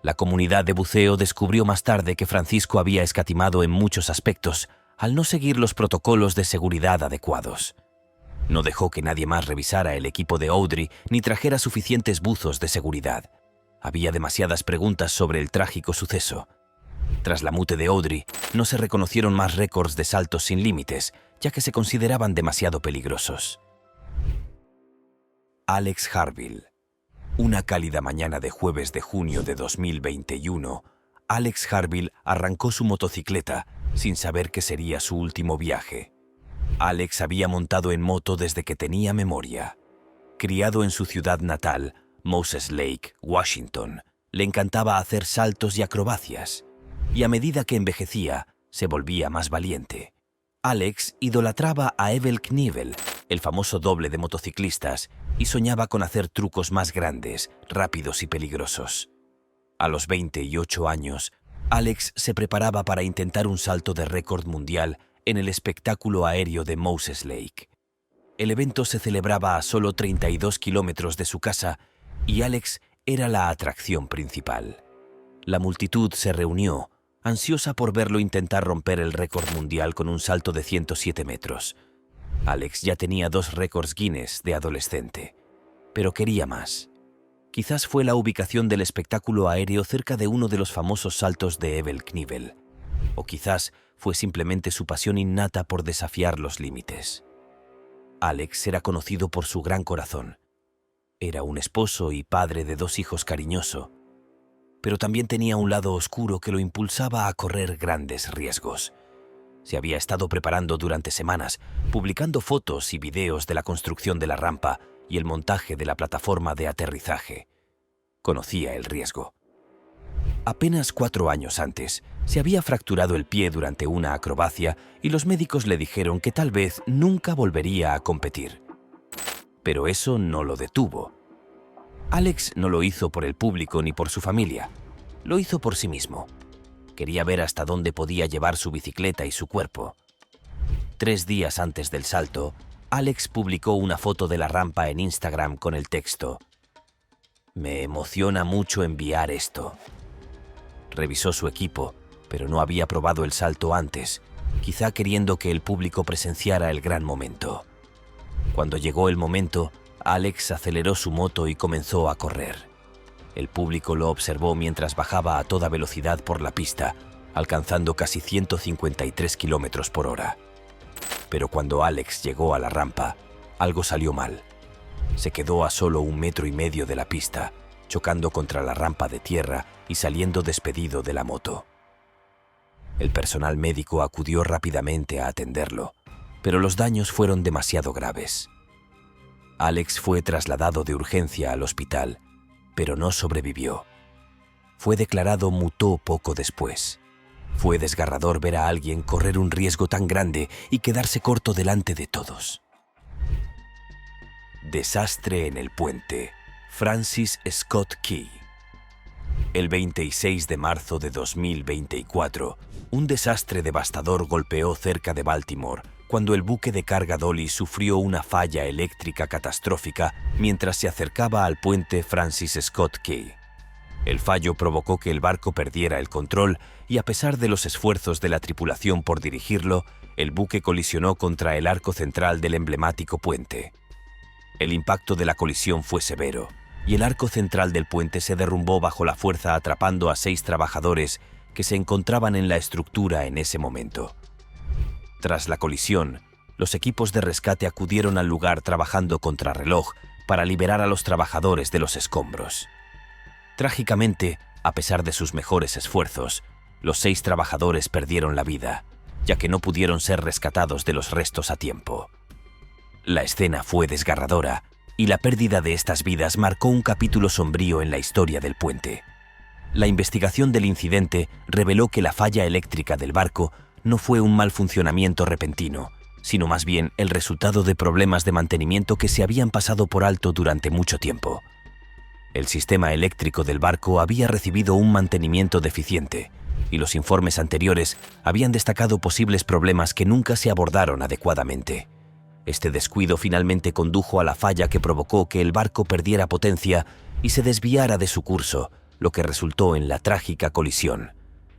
Speaker 2: La comunidad de buceo descubrió más tarde que Francisco había escatimado en muchos aspectos al no seguir los protocolos de seguridad adecuados. No dejó que nadie más revisara el equipo de Audrey ni trajera suficientes buzos de seguridad. Había demasiadas preguntas sobre el trágico suceso. Tras la mute de Audrey, no se reconocieron más récords de saltos sin límites, ya que se consideraban demasiado peligrosos. Alex Harville. Una cálida mañana de jueves de junio de 2021, Alex Harville arrancó su motocicleta sin saber que sería su último viaje. Alex había montado en moto desde que tenía memoria. Criado en su ciudad natal, Moses Lake, Washington, le encantaba hacer saltos y acrobacias, y a medida que envejecía, se volvía más valiente. Alex idolatraba a Evel Knievel, el famoso doble de motociclistas, y soñaba con hacer trucos más grandes, rápidos y peligrosos. A los 28 años, Alex se preparaba para intentar un salto de récord mundial en el espectáculo aéreo de Moses Lake. El evento se celebraba a solo 32 kilómetros de su casa y Alex era la atracción principal. La multitud se reunió, ansiosa por verlo intentar romper el récord mundial con un salto de 107 metros. Alex ya tenía 2 récords Guinness de adolescente, pero quería más. Quizás fue la ubicación del espectáculo aéreo cerca de uno de los famosos saltos de Evel Knievel, o quizás fue simplemente su pasión innata por desafiar los límites. Alex era conocido por su gran corazón. Era un esposo y padre de 2 hijos cariñoso, pero también tenía un lado oscuro que lo impulsaba a correr grandes riesgos. Se había estado preparando durante semanas, publicando fotos y videos de la construcción de la rampa y el montaje de la plataforma de aterrizaje. Conocía el riesgo. Apenas 4 años antes, se había fracturado el pie durante una acrobacia y los médicos le dijeron que tal vez nunca volvería a competir. Pero eso no lo detuvo. Alex no lo hizo por el público ni por su familia. Lo hizo por sí mismo. Quería ver hasta dónde podía llevar su bicicleta y su cuerpo. 3 días antes del salto, Alex publicó una foto de la rampa en Instagram con el texto: "Me emociona mucho enviar esto". Revisó su equipo, pero no había probado el salto antes, quizá queriendo que el público presenciara el gran momento. Cuando llegó el momento, Alex aceleró su moto y comenzó a correr. El público lo observó mientras bajaba a toda velocidad por la pista, alcanzando casi 153 kilómetros por hora. Pero cuando Alex llegó a la rampa, algo salió mal. Se quedó a solo 1,5 metros de la pista, chocando contra la rampa de tierra y saliendo despedido de la moto. El personal médico acudió rápidamente a atenderlo, pero los daños fueron demasiado graves. Alex fue trasladado de urgencia al hospital, pero no sobrevivió. Fue declarado mutó poco después. Fue desgarrador ver a alguien correr un riesgo tan grande y quedarse corto delante de todos. Desastre en el puente. Francis Scott Key. El 26 de marzo de 2024, un desastre devastador golpeó cerca de Baltimore cuando el buque de carga Dolly sufrió una falla eléctrica catastrófica mientras se acercaba al puente Francis Scott Key. El fallo provocó que el barco perdiera el control y, a pesar de los esfuerzos de la tripulación por dirigirlo, el buque colisionó contra el arco central del emblemático puente. El impacto de la colisión fue severo y el arco central del puente se derrumbó bajo la fuerza, atrapando a 6 trabajadores que se encontraban en la estructura en ese momento. Tras la colisión, los equipos de rescate acudieron al lugar trabajando contrarreloj para liberar a los trabajadores de los escombros. Trágicamente, a pesar de sus mejores esfuerzos, los 6 trabajadores perdieron la vida, ya que no pudieron ser rescatados de los restos a tiempo. La escena fue desgarradora, y la pérdida de estas vidas marcó un capítulo sombrío en la historia del puente. La investigación del incidente reveló que la falla eléctrica del barco no fue un mal funcionamiento repentino, sino más bien el resultado de problemas de mantenimiento que se habían pasado por alto durante mucho tiempo. El sistema eléctrico del barco había recibido un mantenimiento deficiente, y los informes anteriores habían destacado posibles problemas que nunca se abordaron adecuadamente. Este descuido finalmente condujo a la falla que provocó que el barco perdiera potencia y se desviara de su curso, lo que resultó en la trágica colisión.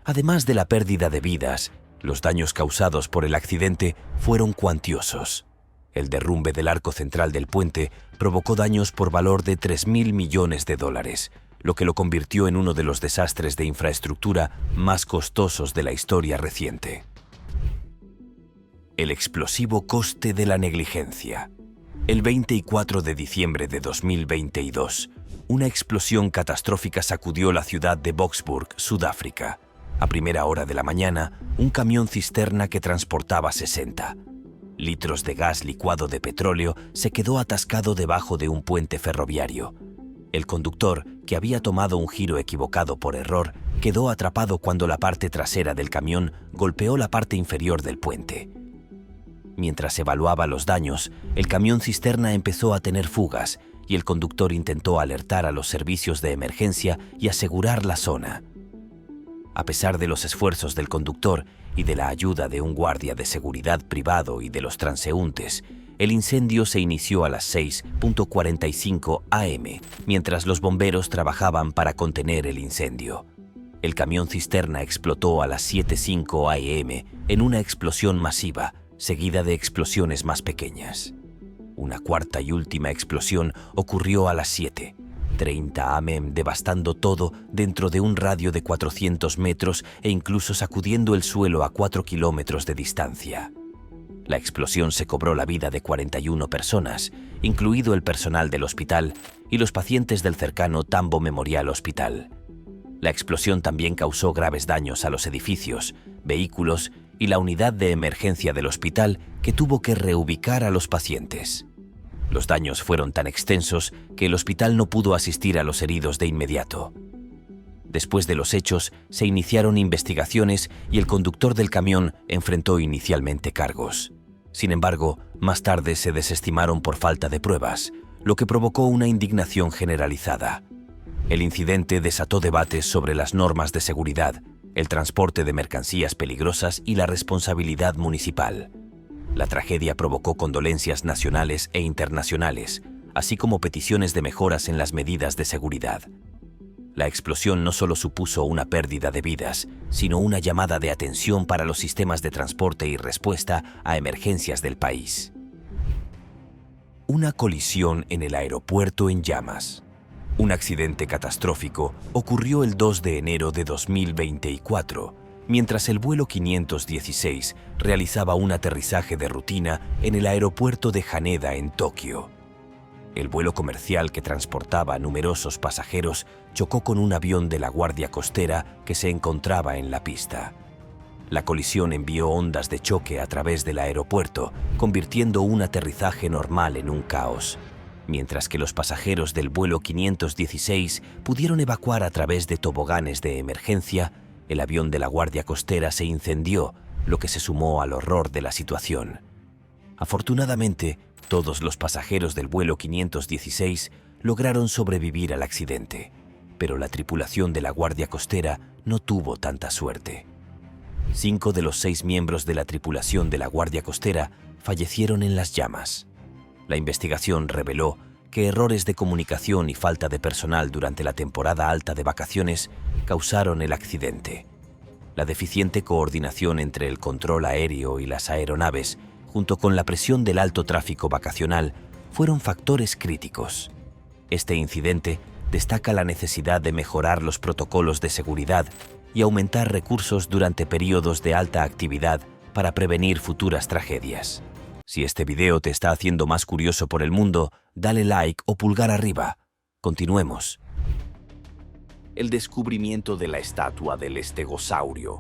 Speaker 2: Además de la pérdida de vidas, los daños causados por el accidente fueron cuantiosos. El derrumbe del arco central del puente provocó daños por valor de $3.000 millones, lo que lo convirtió en uno de los desastres de infraestructura más costosos de la historia reciente. El explosivo coste de la negligencia. El 24 de diciembre de 2022, una explosión catastrófica sacudió la ciudad de Boksburg, Sudáfrica. A primera hora de la mañana, un camión cisterna que transportaba 60 litros de gas licuado de petróleo se quedó atascado debajo de un puente ferroviario. El conductor, que había tomado un giro equivocado por error, quedó atrapado cuando la parte trasera del camión golpeó la parte inferior del puente. Mientras evaluaba los daños, el camión cisterna empezó a tener fugas y el conductor intentó alertar a los servicios de emergencia y asegurar la zona. A pesar de los esfuerzos del conductor y de la ayuda de un guardia de seguridad privado y de los transeúntes, el incendio se inició a las 6:45 am, mientras los bomberos trabajaban para contener el incendio. El camión cisterna explotó a las 7:05 am en una explosión masiva, seguida de explosiones más pequeñas. Una cuarta y última explosión ocurrió a las 7:30 am, devastando todo dentro de un radio de 400 metros e incluso sacudiendo el suelo a 4 kilómetros de distancia. La explosión se cobró la vida de 41 personas, incluido el personal del hospital y los pacientes del cercano Tambo Memorial Hospital. La explosión también causó graves daños a los edificios, vehículos y la unidad de emergencia del hospital, que tuvo que reubicar a los pacientes. Los daños fueron tan extensos que el hospital no pudo asistir a los heridos de inmediato. Después de los hechos, se iniciaron investigaciones y el conductor del camión enfrentó inicialmente cargos. Sin embargo, más tarde se desestimaron por falta de pruebas, lo que provocó una indignación generalizada. El incidente desató debates sobre las normas de seguridad, el transporte de mercancías peligrosas y la responsabilidad municipal. La tragedia provocó condolencias nacionales e internacionales, así como peticiones de mejoras en las medidas de seguridad. La explosión no solo supuso una pérdida de vidas, sino una llamada de atención para los sistemas de transporte y respuesta a emergencias del país. Una colisión en el aeropuerto en llamas. Un accidente catastrófico ocurrió el 2 de enero de 2024, mientras el vuelo 516 realizaba un aterrizaje de rutina en el aeropuerto de Haneda en Tokio. El vuelo comercial que transportaba a numerosos pasajeros chocó con un avión de la Guardia Costera que se encontraba en la pista. La colisión envió ondas de choque a través del aeropuerto, convirtiendo un aterrizaje normal en un caos, mientras que los pasajeros del vuelo 516 pudieron evacuar a través de toboganes de emergencia. El avión de la Guardia Costera se incendió, lo que se sumó al horror de la situación. Afortunadamente, todos los pasajeros del vuelo 516 lograron sobrevivir al accidente, pero la tripulación de la Guardia Costera no tuvo tanta suerte. 5 de los 6 miembros de la tripulación de la Guardia Costera fallecieron en las llamas. La investigación reveló que errores de comunicación y falta de personal durante la temporada alta de vacaciones causaron el accidente. La deficiente coordinación entre el control aéreo y las aeronaves, junto con la presión del alto tráfico vacacional, fueron factores críticos. Este incidente destaca la necesidad de mejorar los protocolos de seguridad y aumentar recursos durante periodos de alta actividad para prevenir futuras tragedias.
Speaker 1: Si este video te está haciendo más curioso por el mundo, dale like o pulgar arriba. Continuemos.
Speaker 2: El descubrimiento de la estatua del estegosaurio.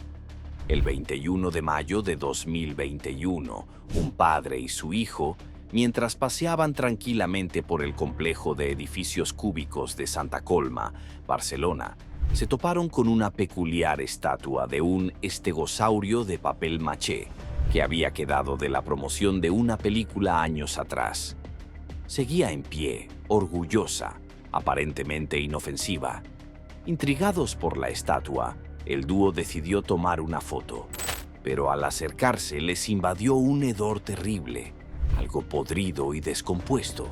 Speaker 2: El 21 de mayo de 2021, un padre y su hijo, mientras paseaban tranquilamente por el complejo de edificios cúbicos de Santa Colma, Barcelona, se toparon con una peculiar estatua de un estegosaurio de papel maché que había quedado de la promoción de una película años atrás. Seguía en pie, orgullosa, aparentemente inofensiva. Intrigados por la estatua, el dúo decidió tomar una foto, pero al acercarse les invadió un hedor terrible, algo podrido y descompuesto.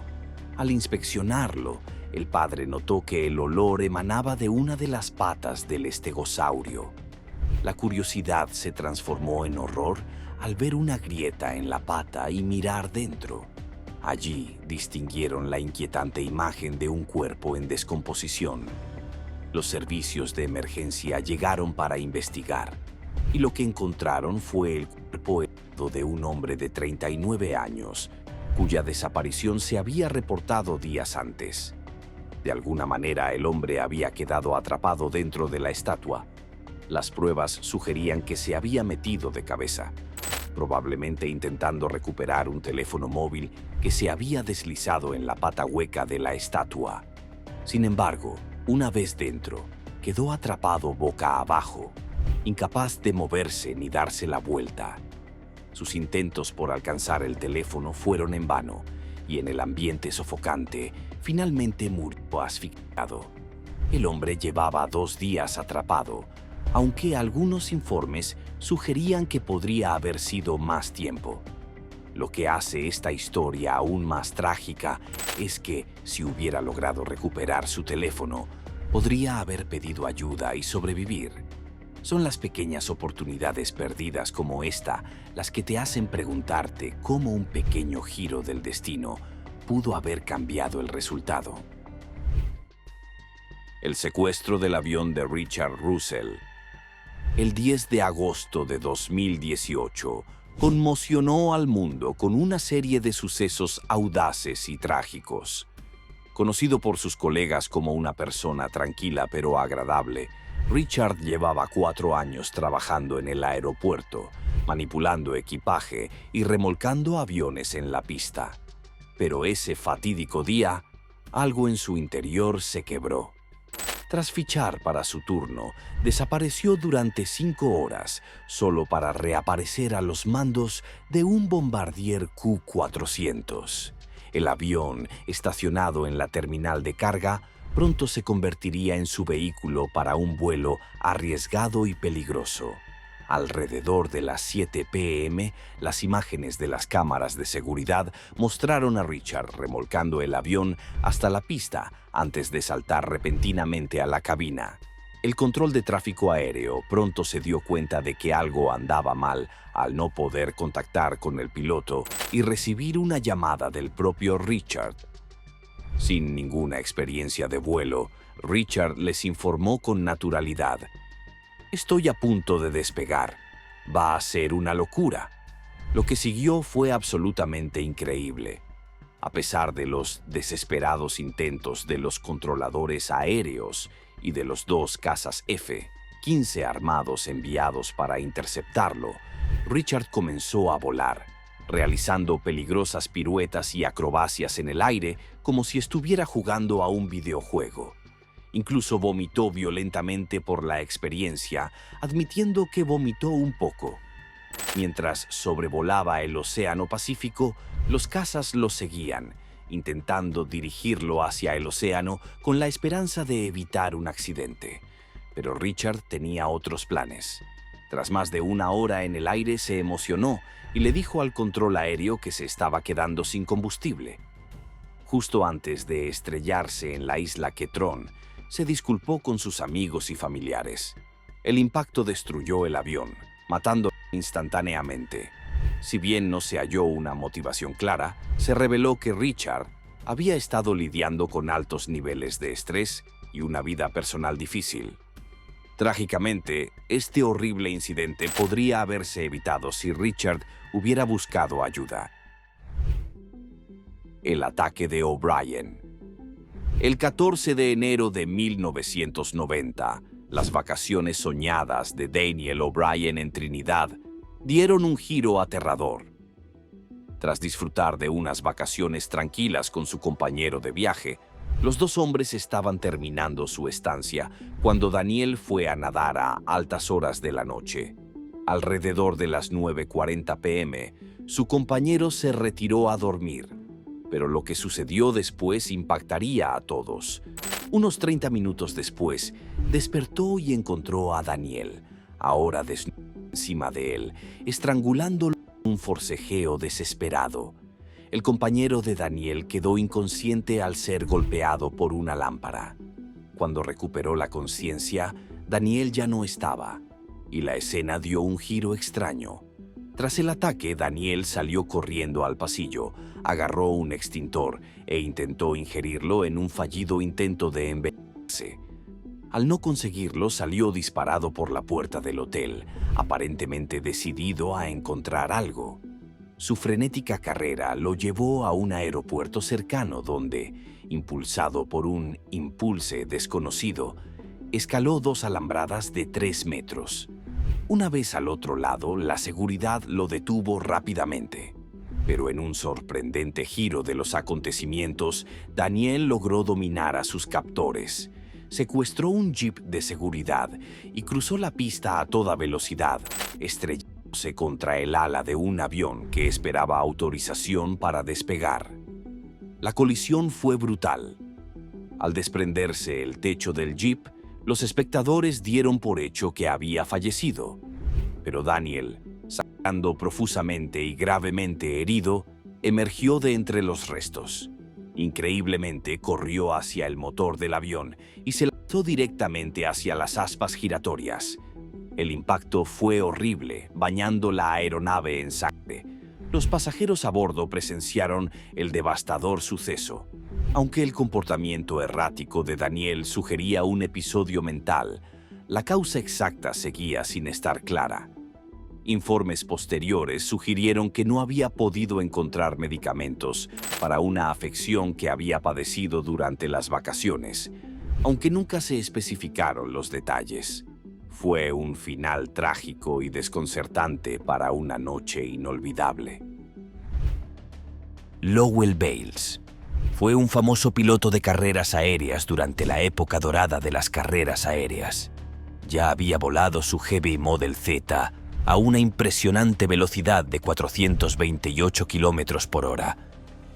Speaker 2: Al inspeccionarlo, el padre notó que el olor emanaba de una de las patas del estegosaurio. La curiosidad se transformó en horror al ver una grieta en la pata y mirar dentro. Allí distinguieron la inquietante imagen de un cuerpo en descomposición. Los servicios de emergencia llegaron para investigar, y lo que encontraron fue el cuerpo de un hombre de 39 años, cuya desaparición se había reportado días antes. De alguna manera, el hombre había quedado atrapado dentro de la estatua. Las pruebas sugerían que se había metido de cabeza, probablemente intentando recuperar un teléfono móvil que se había deslizado en la pata hueca de la estatua. Sin embargo, una vez dentro, quedó atrapado boca abajo, incapaz de moverse ni darse la vuelta. Sus intentos por alcanzar el teléfono fueron en vano, y en el ambiente sofocante, finalmente murió asfixiado. El hombre llevaba 2 días atrapado, aunque algunos informes sugerían que podría haber sido más tiempo. Lo que hace esta historia aún más trágica es que, si hubiera logrado recuperar su teléfono, podría haber pedido ayuda y sobrevivir. Son las pequeñas oportunidades perdidas como esta las que te hacen preguntarte cómo un pequeño giro del destino pudo haber cambiado el resultado. El secuestro del avión de Richard Russell. El 10 de agosto de 2018 conmocionó al mundo con una serie de sucesos audaces y trágicos. Conocido por sus colegas como una persona tranquila pero agradable, Richard llevaba 4 años trabajando en el aeropuerto, manipulando equipaje y remolcando aviones en la pista. Pero ese fatídico día, algo en su interior se quebró. Tras fichar para su turno, desapareció durante 5 horas, solo para reaparecer a los mandos de un Bombardier Q-400. El avión, estacionado en la terminal de carga, pronto se convertiría en su vehículo para un vuelo arriesgado y peligroso. Alrededor de las 7 p.m., las imágenes de las cámaras de seguridad mostraron a Richard remolcando el avión hasta la pista antes de saltar repentinamente a la cabina. El control de tráfico aéreo pronto se dio cuenta de que algo andaba mal al no poder contactar con el piloto y recibir una llamada del propio Richard. Sin ninguna experiencia de vuelo, Richard les informó con naturalidad: «Estoy a punto de despegar. Va a ser una locura». Lo que siguió fue absolutamente increíble. A pesar de los desesperados intentos de los controladores aéreos y de los 2 cazas F-15 armados enviados para interceptarlo, Richard comenzó a volar, realizando peligrosas piruetas y acrobacias en el aire como si estuviera jugando a un videojuego. Incluso vomitó violentamente por la experiencia, admitiendo que vomitó un poco. Mientras sobrevolaba el Océano Pacífico, los cazas lo seguían, intentando dirigirlo hacia el océano con la esperanza de evitar un accidente. Pero Richard tenía otros planes. Tras más de 1 hora en el aire, se emocionó y le dijo al control aéreo que se estaba quedando sin combustible. Justo antes de estrellarse en la isla Quetrón, se disculpó con sus amigos y familiares. El impacto destruyó el avión, matándolo instantáneamente. Si bien no se halló una motivación clara, se reveló que Richard había estado lidiando con altos niveles de estrés y una vida personal difícil. Trágicamente, este horrible incidente podría haberse evitado si Richard hubiera buscado ayuda. el ataque de O'Brien. El 14 de enero de 1990, las vacaciones soñadas de Daniel O'Brien en Trinidad dieron un giro aterrador. Tras disfrutar de unas vacaciones tranquilas con su compañero de viaje, los dos hombres estaban terminando su estancia cuando Daniel fue a nadar a altas horas de la noche. Alrededor de las 9:40 p.m., su compañero se retiró a dormir, pero lo que sucedió después impactaría a todos. Unos 30 minutos después, despertó y encontró a Daniel, ahora desnudo encima de él, estrangulándolo con un forcejeo desesperado. El compañero de Daniel quedó inconsciente al ser golpeado por una lámpara. Cuando recuperó la conciencia, Daniel ya no estaba, y la escena dio un giro extraño. Tras el ataque, Daniel salió corriendo al pasillo, agarró un extintor e intentó ingerirlo en un fallido intento de envenenarse. Al no conseguirlo, salió disparado por la puerta del hotel, aparentemente decidido a encontrar algo. Su frenética carrera lo llevó a un aeropuerto cercano donde, impulsado por un impulse desconocido, escaló 2 alambradas de 3 metros. Una vez al otro lado, la seguridad lo detuvo rápidamente. Pero en un sorprendente giro de los acontecimientos, Daniel logró dominar a sus captores. Secuestró un jeep de seguridad y cruzó la pista a toda velocidad, estrellándose contra el ala de un avión que esperaba autorización para despegar. La colisión fue brutal. Al desprenderse el techo del jeep, los espectadores dieron por hecho que había fallecido. Pero Daniel, sangrando profusamente y gravemente herido, emergió de entre los restos. Increíblemente, corrió hacia el motor del avión y se lanzó directamente hacia las aspas giratorias. El impacto fue horrible, bañando la aeronave en sangre. Los pasajeros a bordo presenciaron el devastador suceso. Aunque el comportamiento errático de Daniel sugería un episodio mental, la causa exacta seguía sin estar clara. Informes posteriores sugirieron que no había podido encontrar medicamentos para una afección que había padecido durante las vacaciones, aunque nunca se especificaron los detalles. Fue un final trágico y desconcertante para una noche inolvidable.
Speaker 1: Lowell Bailes fue un famoso piloto de carreras aéreas durante la época dorada de las carreras aéreas. Ya había volado su Heavy Model Z a una impresionante velocidad de 428 km por hora.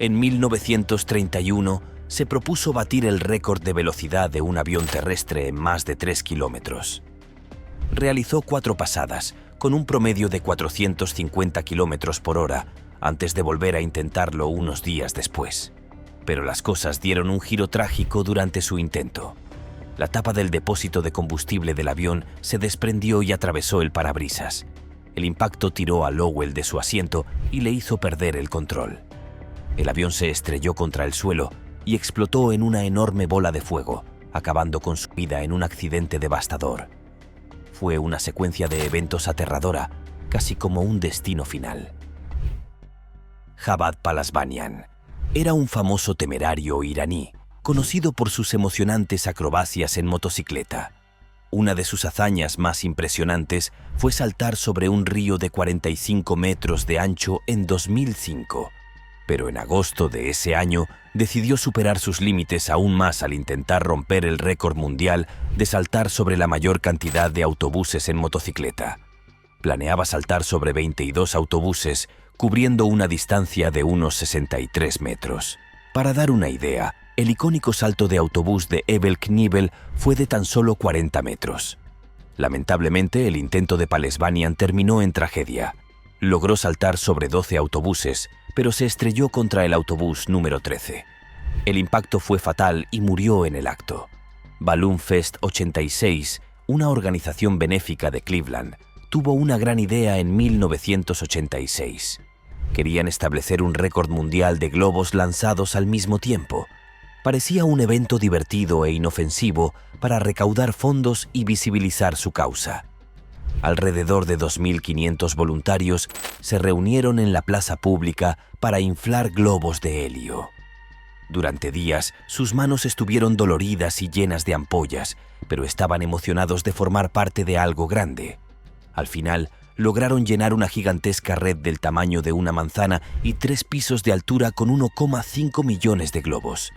Speaker 1: En 1931 se propuso batir el récord de velocidad de un avión terrestre en más de 3 kilómetros. Realizó 4 pasadas, con un promedio de 450 km por hora, antes de volver a intentarlo unos días después. Pero las cosas dieron un giro trágico durante su intento. La tapa del depósito de combustible del avión se desprendió y atravesó el parabrisas. El impacto tiró a Lowell de su asiento y le hizo perder el control. El avión se estrelló contra el suelo y explotó en una enorme bola de fuego, acabando con su vida en un accidente devastador. Fue una secuencia de eventos aterradora, casi como un destino final. Javad Palasbanian era un famoso temerario iraní, conocido por sus emocionantes acrobacias en motocicleta. Una de sus hazañas más impresionantes fue saltar sobre un río de 45 metros de ancho en 2005. Pero en agosto de ese año decidió superar sus límites aún más al intentar romper el récord mundial de saltar sobre la mayor cantidad de autobuses en motocicleta. Planeaba saltar sobre 22 autobuses, cubriendo una distancia de unos 63 metros. Para dar una idea, el icónico salto de autobús de Evel Knievel fue de tan solo 40 metros. Lamentablemente, el intento de Palasbanian terminó en tragedia. Logró saltar sobre 12 autobuses, pero se estrelló contra el autobús número 13. El impacto fue fatal y murió en el acto. Balloon Fest 86, una organización benéfica de Cleveland, tuvo una gran idea en 1986. Querían establecer un récord mundial de globos lanzados al mismo tiempo. Parecía un evento divertido e inofensivo para recaudar fondos y visibilizar su causa.
Speaker 2: Alrededor de 2.500 voluntarios se reunieron en la plaza pública para inflar globos de helio. Durante días, sus manos estuvieron doloridas y llenas de ampollas, pero estaban emocionados de formar parte de algo grande. Al final, lograron llenar una gigantesca red del tamaño de una manzana y 3 pisos de altura con 1,5 millones de globos.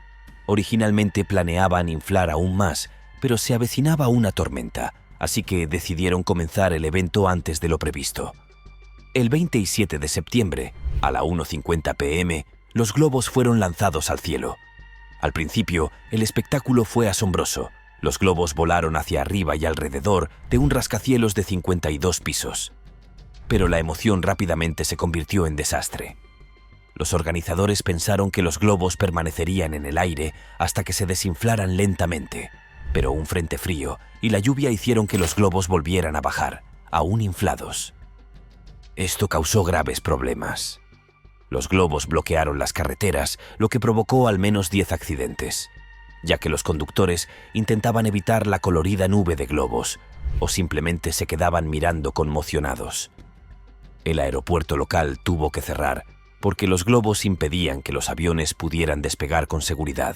Speaker 2: Originalmente planeaban inflar aún más, pero se avecinaba una tormenta, así que decidieron comenzar el evento antes de lo previsto. El 27 de septiembre, a la 1:50 p.m., los globos fueron lanzados al cielo. Al principio, el espectáculo fue asombroso. Los globos volaron hacia arriba y alrededor de un rascacielos de 52 pisos. Pero la emoción rápidamente se convirtió en desastre. Los organizadores pensaron que los globos permanecerían en el aire hasta que se desinflaran lentamente, pero un frente frío y la lluvia hicieron que los globos volvieran a bajar, aún inflados. Esto causó graves problemas. Los globos bloquearon las carreteras, lo que provocó al menos 10 accidentes, ya que los conductores intentaban evitar la colorida nube de globos o simplemente se quedaban mirando conmocionados. El aeropuerto local tuvo que cerrar porque los globos impedían que los aviones pudieran despegar con seguridad.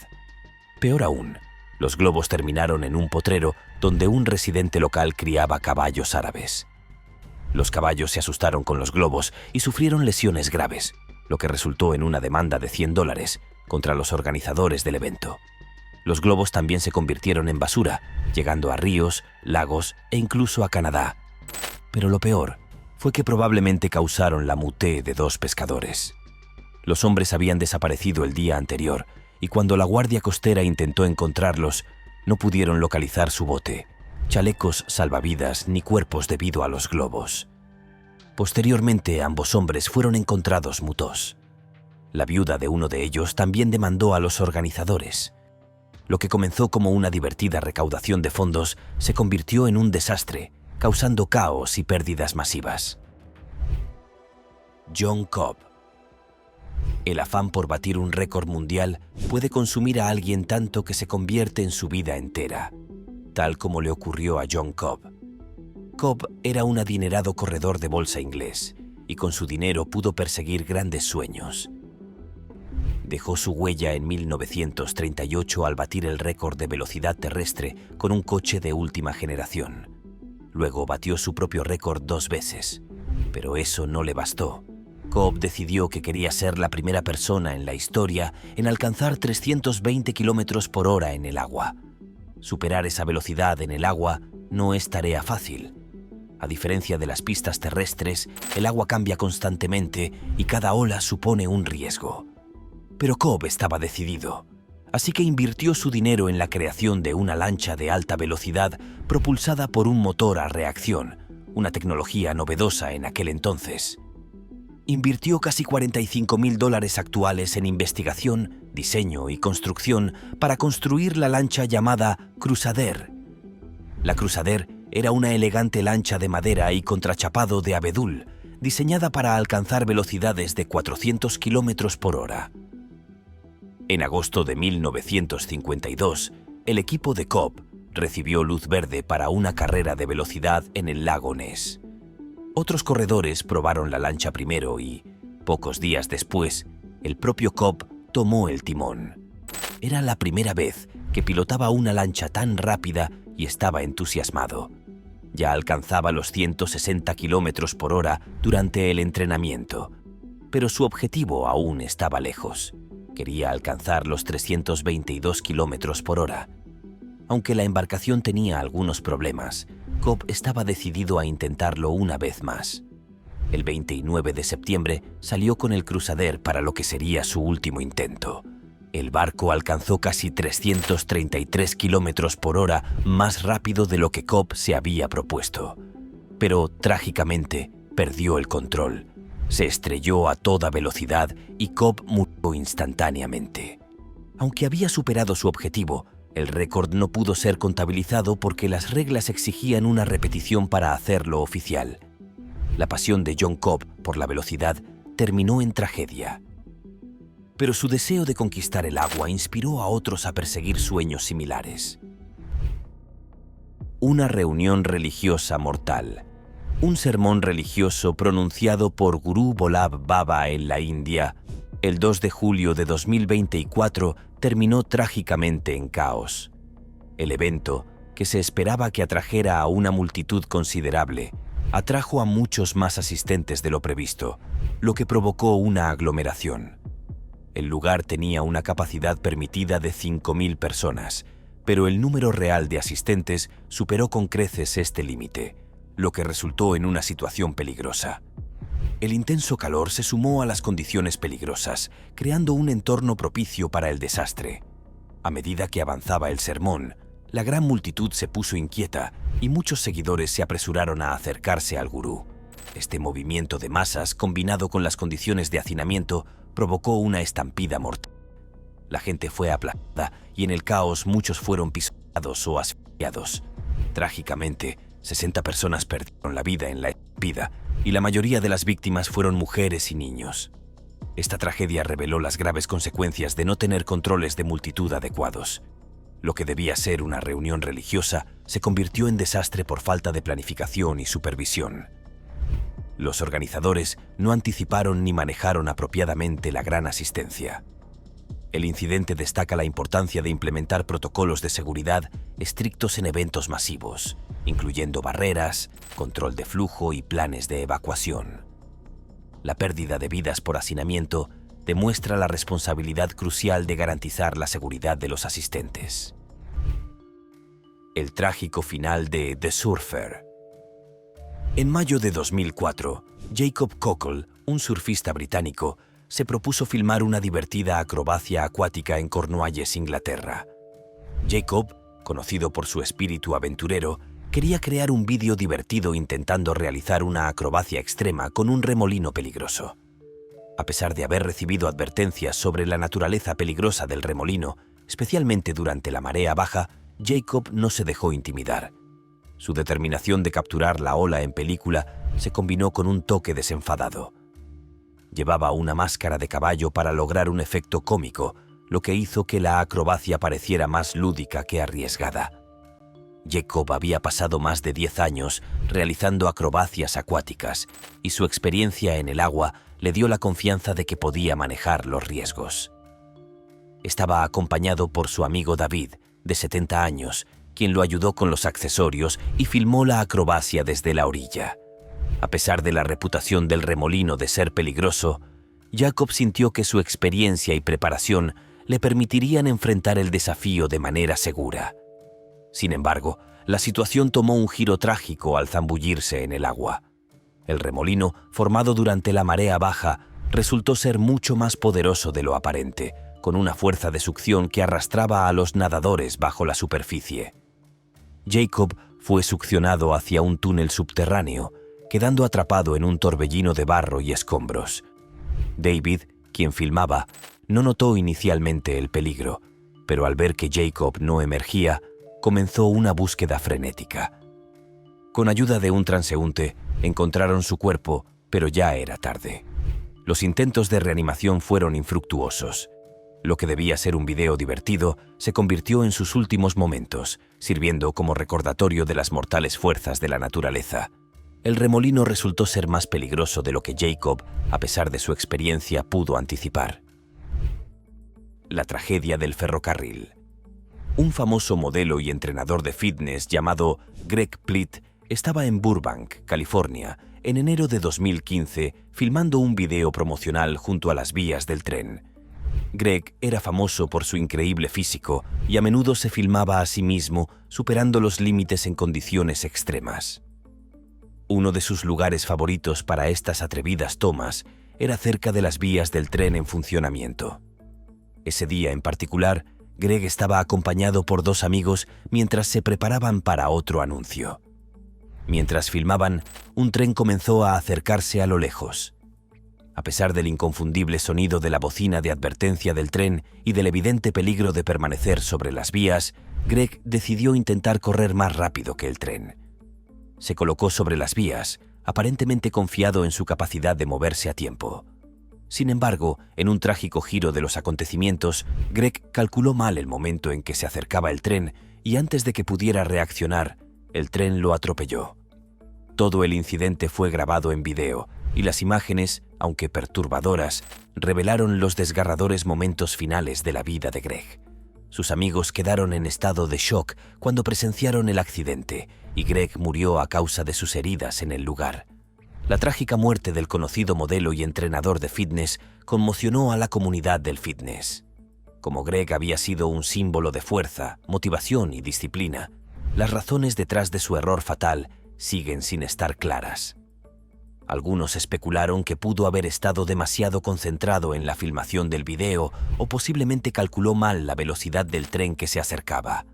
Speaker 2: Peor aún, los globos terminaron en un potrero donde un residente local criaba caballos árabes. Los caballos se asustaron con los globos y sufrieron lesiones graves, lo que resultó en una demanda de $100 contra los organizadores del evento. Los globos también se convirtieron en basura, llegando a ríos, lagos e incluso a Canadá. Pero lo peor fue que probablemente causaron la muerte de 2 pescadores. Los hombres habían desaparecido el día anterior y cuando la Guardia Costera intentó encontrarlos, no pudieron localizar su bote, chalecos salvavidas ni cuerpos debido a los globos. Posteriormente, ambos hombres fueron encontrados mutos. La viuda de uno de ellos también demandó a los organizadores. Lo que comenzó como una divertida recaudación de fondos se convirtió en un desastre, causando caos y pérdidas masivas. John Cobb. El afán por batir un récord mundial puede consumir a alguien tanto que se convierte en su vida entera, tal como le ocurrió a John Cobb. Cobb era un adinerado corredor de bolsa inglés y con su dinero pudo perseguir grandes sueños. Dejó su huella en 1938 al batir el récord de velocidad terrestre con un coche de última generación. Luego batió su propio récord 2 veces, pero eso no le bastó. Cobb decidió que quería ser la primera persona en la historia en alcanzar 320 km por hora en el agua. Superar esa velocidad en el agua no es tarea fácil. A diferencia de las pistas terrestres, el agua cambia constantemente y cada ola supone un riesgo. Pero Cobb estaba decidido, así que invirtió su dinero en la creación de una lancha de alta velocidad propulsada por un motor a reacción, una tecnología novedosa en aquel entonces. Invirtió casi $45.000 actuales en investigación, diseño y construcción para construir la lancha llamada Crusader. La Crusader era una elegante lancha de madera y contrachapado de abedul, diseñada para alcanzar velocidades de 400 km por hora. En agosto de 1952, el equipo de Cobb recibió luz verde para una carrera de velocidad en el lago Ness. Otros corredores probaron la lancha primero y, pocos días después, el propio Cobb tomó el timón. Era la primera vez que pilotaba una lancha tan rápida y estaba entusiasmado. Ya alcanzaba los 160 km por hora durante el entrenamiento, pero su objetivo aún estaba lejos. Quería alcanzar los 322 km por hora. Aunque la embarcación tenía algunos problemas, Cobb estaba decidido a intentarlo una vez más. El 29 de septiembre salió con el Crusader para lo que sería su último intento. El barco alcanzó casi 333 km por hora más rápido de lo que Cobb se había propuesto. Pero, trágicamente, perdió el control. Se estrelló a toda velocidad y Cobb murió instantáneamente. Aunque había superado su objetivo, el récord no pudo ser contabilizado porque las reglas exigían una repetición para hacerlo oficial. La pasión de John Cobb por la velocidad terminó en tragedia. Pero su deseo de conquistar el agua inspiró a otros a perseguir sueños similares. Una reunión religiosa mortal. Un sermón religioso pronunciado por Guru Vallabh Baba en la India, el 2 de julio de 2024, terminó trágicamente en caos. El evento, que se esperaba que atrajera a una multitud considerable, atrajo a muchos más asistentes de lo previsto, lo que provocó una aglomeración. El lugar tenía una capacidad permitida de 5.000 personas, pero el número real de asistentes superó con creces este límite, lo que resultó en una situación peligrosa. El intenso calor se sumó a las condiciones peligrosas, creando un entorno propicio para el desastre. A medida que avanzaba el sermón, la gran multitud se puso inquieta y muchos seguidores se apresuraron a acercarse al gurú. Este movimiento de masas, combinado con las condiciones de hacinamiento, provocó una estampida mortal. La gente fue aplastada y en el caos muchos fueron pisoteados o asfixiados. Trágicamente, 60 personas perdieron la vida en la estampida y la mayoría de las víctimas fueron mujeres y niños. Esta tragedia reveló las graves consecuencias de no tener controles de multitud adecuados. Lo que debía ser una reunión religiosa se convirtió en desastre por falta de planificación y supervisión. Los organizadores no anticiparon ni manejaron apropiadamente la gran asistencia. El incidente destaca la importancia de implementar protocolos de seguridad estrictos en eventos masivos, incluyendo barreras, control de flujo y planes de evacuación. La pérdida de vidas por hacinamiento demuestra la responsabilidad crucial de garantizar la seguridad de los asistentes. El trágico final de The Surfer. En mayo de 2004, Jacob Cockle, un surfista británico, se propuso filmar una divertida acrobacia acuática en Cornualles, Inglaterra. Jacob, conocido por su espíritu aventurero, quería crear un vídeo divertido intentando realizar una acrobacia extrema con un remolino peligroso. A pesar de haber recibido advertencias sobre la naturaleza peligrosa del remolino, especialmente durante la marea baja, Jacob no se dejó intimidar. Su determinación de capturar la ola en película se combinó con un toque desenfadado. Llevaba una máscara de caballo para lograr un efecto cómico, lo que hizo que la acrobacia pareciera más lúdica que arriesgada. Jacob había pasado más de 10 años realizando acrobacias acuáticas y su experiencia en el agua le dio la confianza de que podía manejar los riesgos. Estaba acompañado por su amigo David, de 70 años, quien lo ayudó con los accesorios y filmó la acrobacia desde la orilla. A pesar de la reputación del remolino de ser peligroso, Jacob sintió que su experiencia y preparación le permitirían enfrentar el desafío de manera segura. Sin embargo, la situación tomó un giro trágico al zambullirse en el agua. El remolino, formado durante la marea baja, resultó ser mucho más poderoso de lo aparente, con una fuerza de succión que arrastraba a los nadadores bajo la superficie. Jacob fue succionado hacia un túnel subterráneo, quedando atrapado en un torbellino de barro y escombros. David, quien filmaba, no notó inicialmente el peligro, pero al ver que Jacob no emergía, comenzó una búsqueda frenética. Con ayuda de un transeúnte, encontraron su cuerpo, pero ya era tarde. Los intentos de reanimación fueron infructuosos. Lo que debía ser un video divertido se convirtió en sus últimos momentos, sirviendo como recordatorio de las mortales fuerzas de la naturaleza. El remolino resultó ser más peligroso de lo que Jacob, a pesar de su experiencia, pudo anticipar. La tragedia del ferrocarril. Un famoso modelo y entrenador de fitness llamado Greg Plitt estaba en Burbank, California, en enero de 2015, filmando un video promocional junto a las vías del tren. Greg era famoso por su increíble físico y a menudo se filmaba a sí mismo superando los límites en condiciones extremas. Uno de sus lugares favoritos para estas atrevidas tomas era cerca de las vías del tren en funcionamiento. Ese día en particular, Greg estaba acompañado por 2 amigos mientras se preparaban para otro anuncio. Mientras filmaban, un tren comenzó a acercarse a lo lejos. A pesar del inconfundible sonido de la bocina de advertencia del tren y del evidente peligro de permanecer sobre las vías, Greg decidió intentar correr más rápido que el tren. Se colocó sobre las vías, aparentemente confiado en su capacidad de moverse a tiempo. Sin embargo, en un trágico giro de los acontecimientos, Greg calculó mal el momento en que se acercaba el tren y antes de que pudiera reaccionar, el tren lo atropelló.
Speaker 1: Todo el incidente fue grabado en video y las imágenes, aunque perturbadoras, revelaron los desgarradores momentos finales de la vida de Greg. Sus amigos quedaron en estado de shock cuando presenciaron el accidente y Greg murió a causa de sus heridas en el lugar. La trágica muerte del conocido modelo y entrenador de fitness conmocionó a la comunidad del fitness. Como Greg había sido un símbolo de fuerza, motivación y disciplina, las razones detrás de su error fatal siguen sin estar claras. Algunos especularon que pudo haber estado demasiado concentrado en la filmación del video o posiblemente calculó mal la velocidad del tren que se acercaba.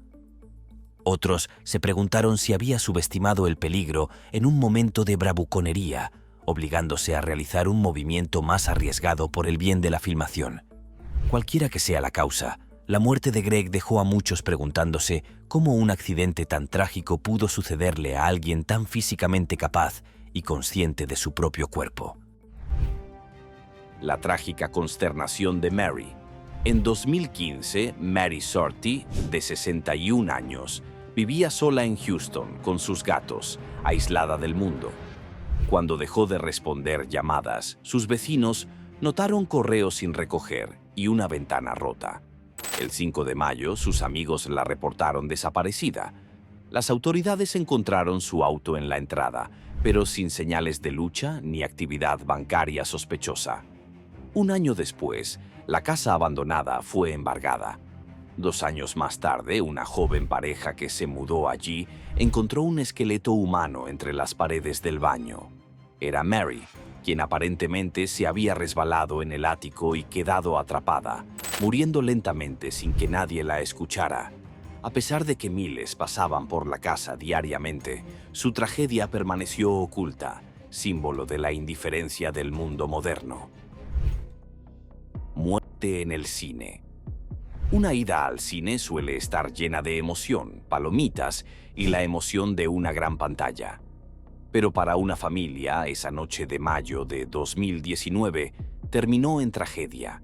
Speaker 1: Otros se preguntaron si había subestimado el peligro en un momento de bravuconería, obligándose a realizar un movimiento más arriesgado por el bien de la filmación. Cualquiera que sea la causa, la muerte de Greg dejó a muchos preguntándose cómo un accidente tan trágico pudo sucederle a alguien tan físicamente capaz y consciente de su propio cuerpo.
Speaker 2: La trágica consternación de Mary. En 2015, Mary Sorty, de 61 años, vivía sola en Houston con sus gatos, aislada del mundo. Cuando dejó de responder llamadas, sus vecinos notaron correos sin recoger y una ventana rota. El 5 de mayo, sus amigos la reportaron desaparecida. Las autoridades encontraron su auto en la entrada, pero sin señales de lucha ni actividad bancaria sospechosa. Un año después, la casa abandonada fue embargada. 2 años más tarde, una joven pareja que se mudó allí encontró un esqueleto humano entre las paredes del baño. Era Mary, quien aparentemente se había resbalado en el ático y quedado atrapada, muriendo lentamente sin que nadie la escuchara. A pesar de que miles pasaban por la casa diariamente, su tragedia permaneció oculta, símbolo de la indiferencia del mundo moderno. Muerte en el cine. Una ida al cine suele estar llena de emoción, palomitas y la emoción de una gran pantalla. Pero para una familia, esa noche de mayo de 2019 terminó en tragedia.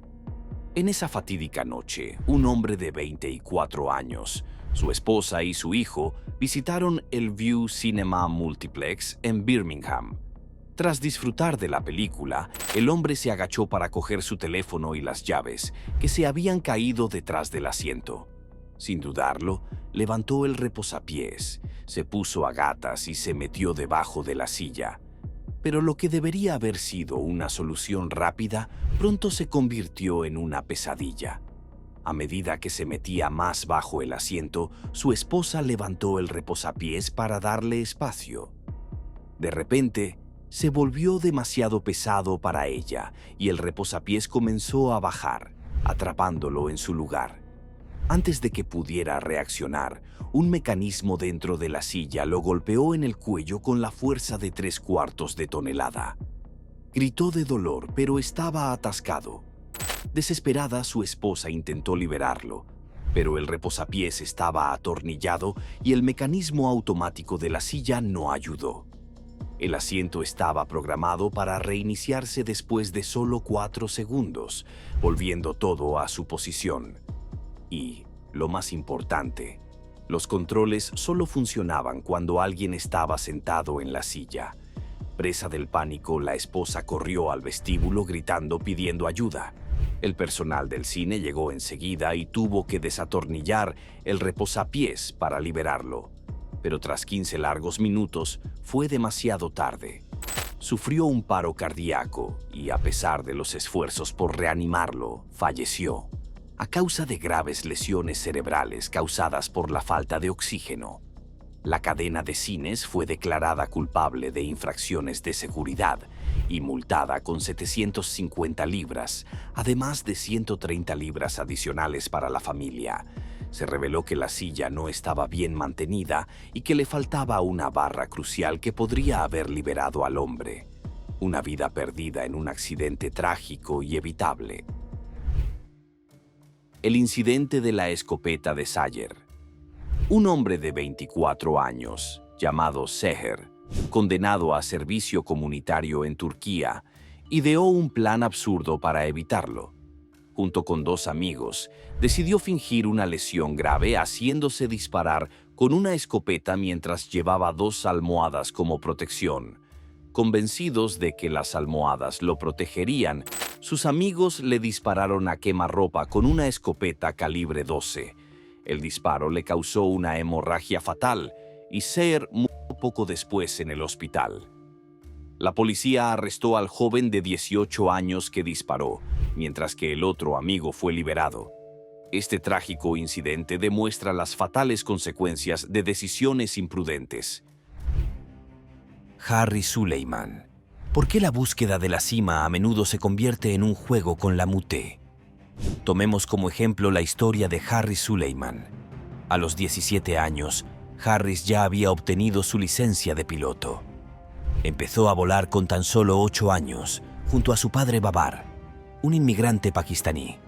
Speaker 2: En esa fatídica noche, un hombre de 24 años, su esposa y su hijo visitaron el View Cinema Multiplex en Birmingham. Tras disfrutar de la película, el hombre se agachó para coger su teléfono y las llaves, que se habían caído detrás del asiento. Sin dudarlo, levantó el reposapiés, se puso a gatas y se metió debajo de la silla. Pero lo que debería haber sido una solución rápida, pronto se convirtió en una pesadilla. A medida que se metía más bajo el asiento, su esposa levantó el reposapiés para darle espacio. De repente, se volvió demasiado pesado para ella y el reposapiés comenzó a bajar, atrapándolo en su lugar. Antes de que pudiera reaccionar, un mecanismo dentro de la silla lo golpeó en el cuello con la fuerza de 3/4 de tonelada. Gritó de dolor, pero estaba atascado. Desesperada, su esposa intentó liberarlo, pero el reposapiés estaba atornillado y el mecanismo automático de la silla no ayudó. El asiento estaba programado para reiniciarse después de solo 4 segundos, volviendo todo a su posición. Y, lo más importante, los controles solo funcionaban cuando alguien estaba sentado en la silla. Presa del pánico, la esposa corrió al vestíbulo gritando pidiendo ayuda. El personal del cine llegó enseguida y tuvo que desatornillar el reposapiés para liberarlo. Pero tras 15 largos minutos, fue demasiado tarde. Sufrió un paro cardíaco y, a pesar de los esfuerzos por reanimarlo, falleció, a causa de graves lesiones cerebrales causadas por la falta de oxígeno. La cadena de cines fue declarada culpable de infracciones de seguridad y multada con 750 libras, además de 130 libras adicionales para la familia. Se reveló que la silla no estaba bien mantenida y que le faltaba una barra crucial que podría haber liberado al hombre. Una vida perdida en un accidente trágico y evitable. El incidente de la escopeta de Sayer. Un hombre de 24 años, llamado Seher, condenado a servicio comunitario en Turquía, ideó un plan absurdo para evitarlo. Junto con 2 amigos, decidió fingir una lesión grave haciéndose disparar
Speaker 1: con una escopeta mientras llevaba 2 almohadas como protección. Convencidos de que las almohadas lo protegerían, sus amigos le dispararon a quemarropa con una escopeta calibre 12. El disparo le causó una hemorragia fatal y Sayer murió poco después en el hospital. La policía arrestó al joven de 18 años que disparó, mientras que el otro amigo fue liberado. Este trágico incidente demuestra las fatales consecuencias de decisiones imprudentes.
Speaker 2: Harry Suleiman. ¿Por qué la búsqueda de la cima a menudo se convierte en un juego con la muté? Tomemos como ejemplo la historia de Harry Suleiman. A los 17 años, Harris ya había obtenido su licencia de piloto. Empezó a volar con tan solo 8 años, junto a su padre Babar, un inmigrante pakistaní.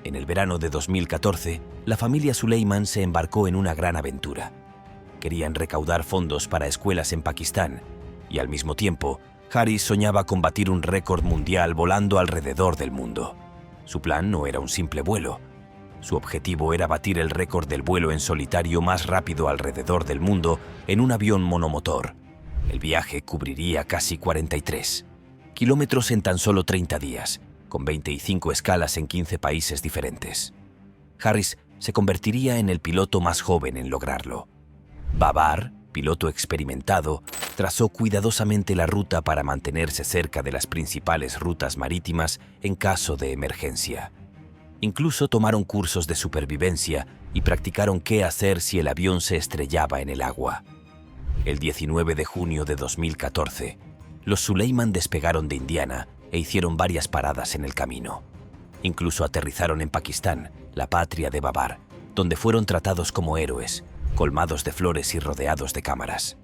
Speaker 2: En el verano de 2014, la familia Suleiman se embarcó en una gran aventura. Querían recaudar fondos para escuelas en Pakistán y, al mismo tiempo, Harris soñaba con batir un récord mundial volando alrededor del mundo. Su plan no era un simple vuelo. Su objetivo era batir el récord del vuelo en solitario más rápido alrededor del mundo en un avión monomotor. El viaje cubriría casi 43 kilómetros en tan solo 30 días, con 25 escalas en 15 países diferentes. Harris se convertiría en el piloto más joven en lograrlo. Babar, piloto experimentado, trazó cuidadosamente la ruta para mantenerse cerca de las principales rutas marítimas en caso de emergencia. Incluso tomaron cursos de supervivencia y practicaron qué hacer si el avión se estrellaba en el agua. El 19 de junio de 2014, los Suleiman despegaron de Indiana e hicieron varias paradas en el camino. Incluso aterrizaron en Pakistán, la patria de Babar, donde fueron tratados como héroes, colmados de flores y rodeados de cámaras.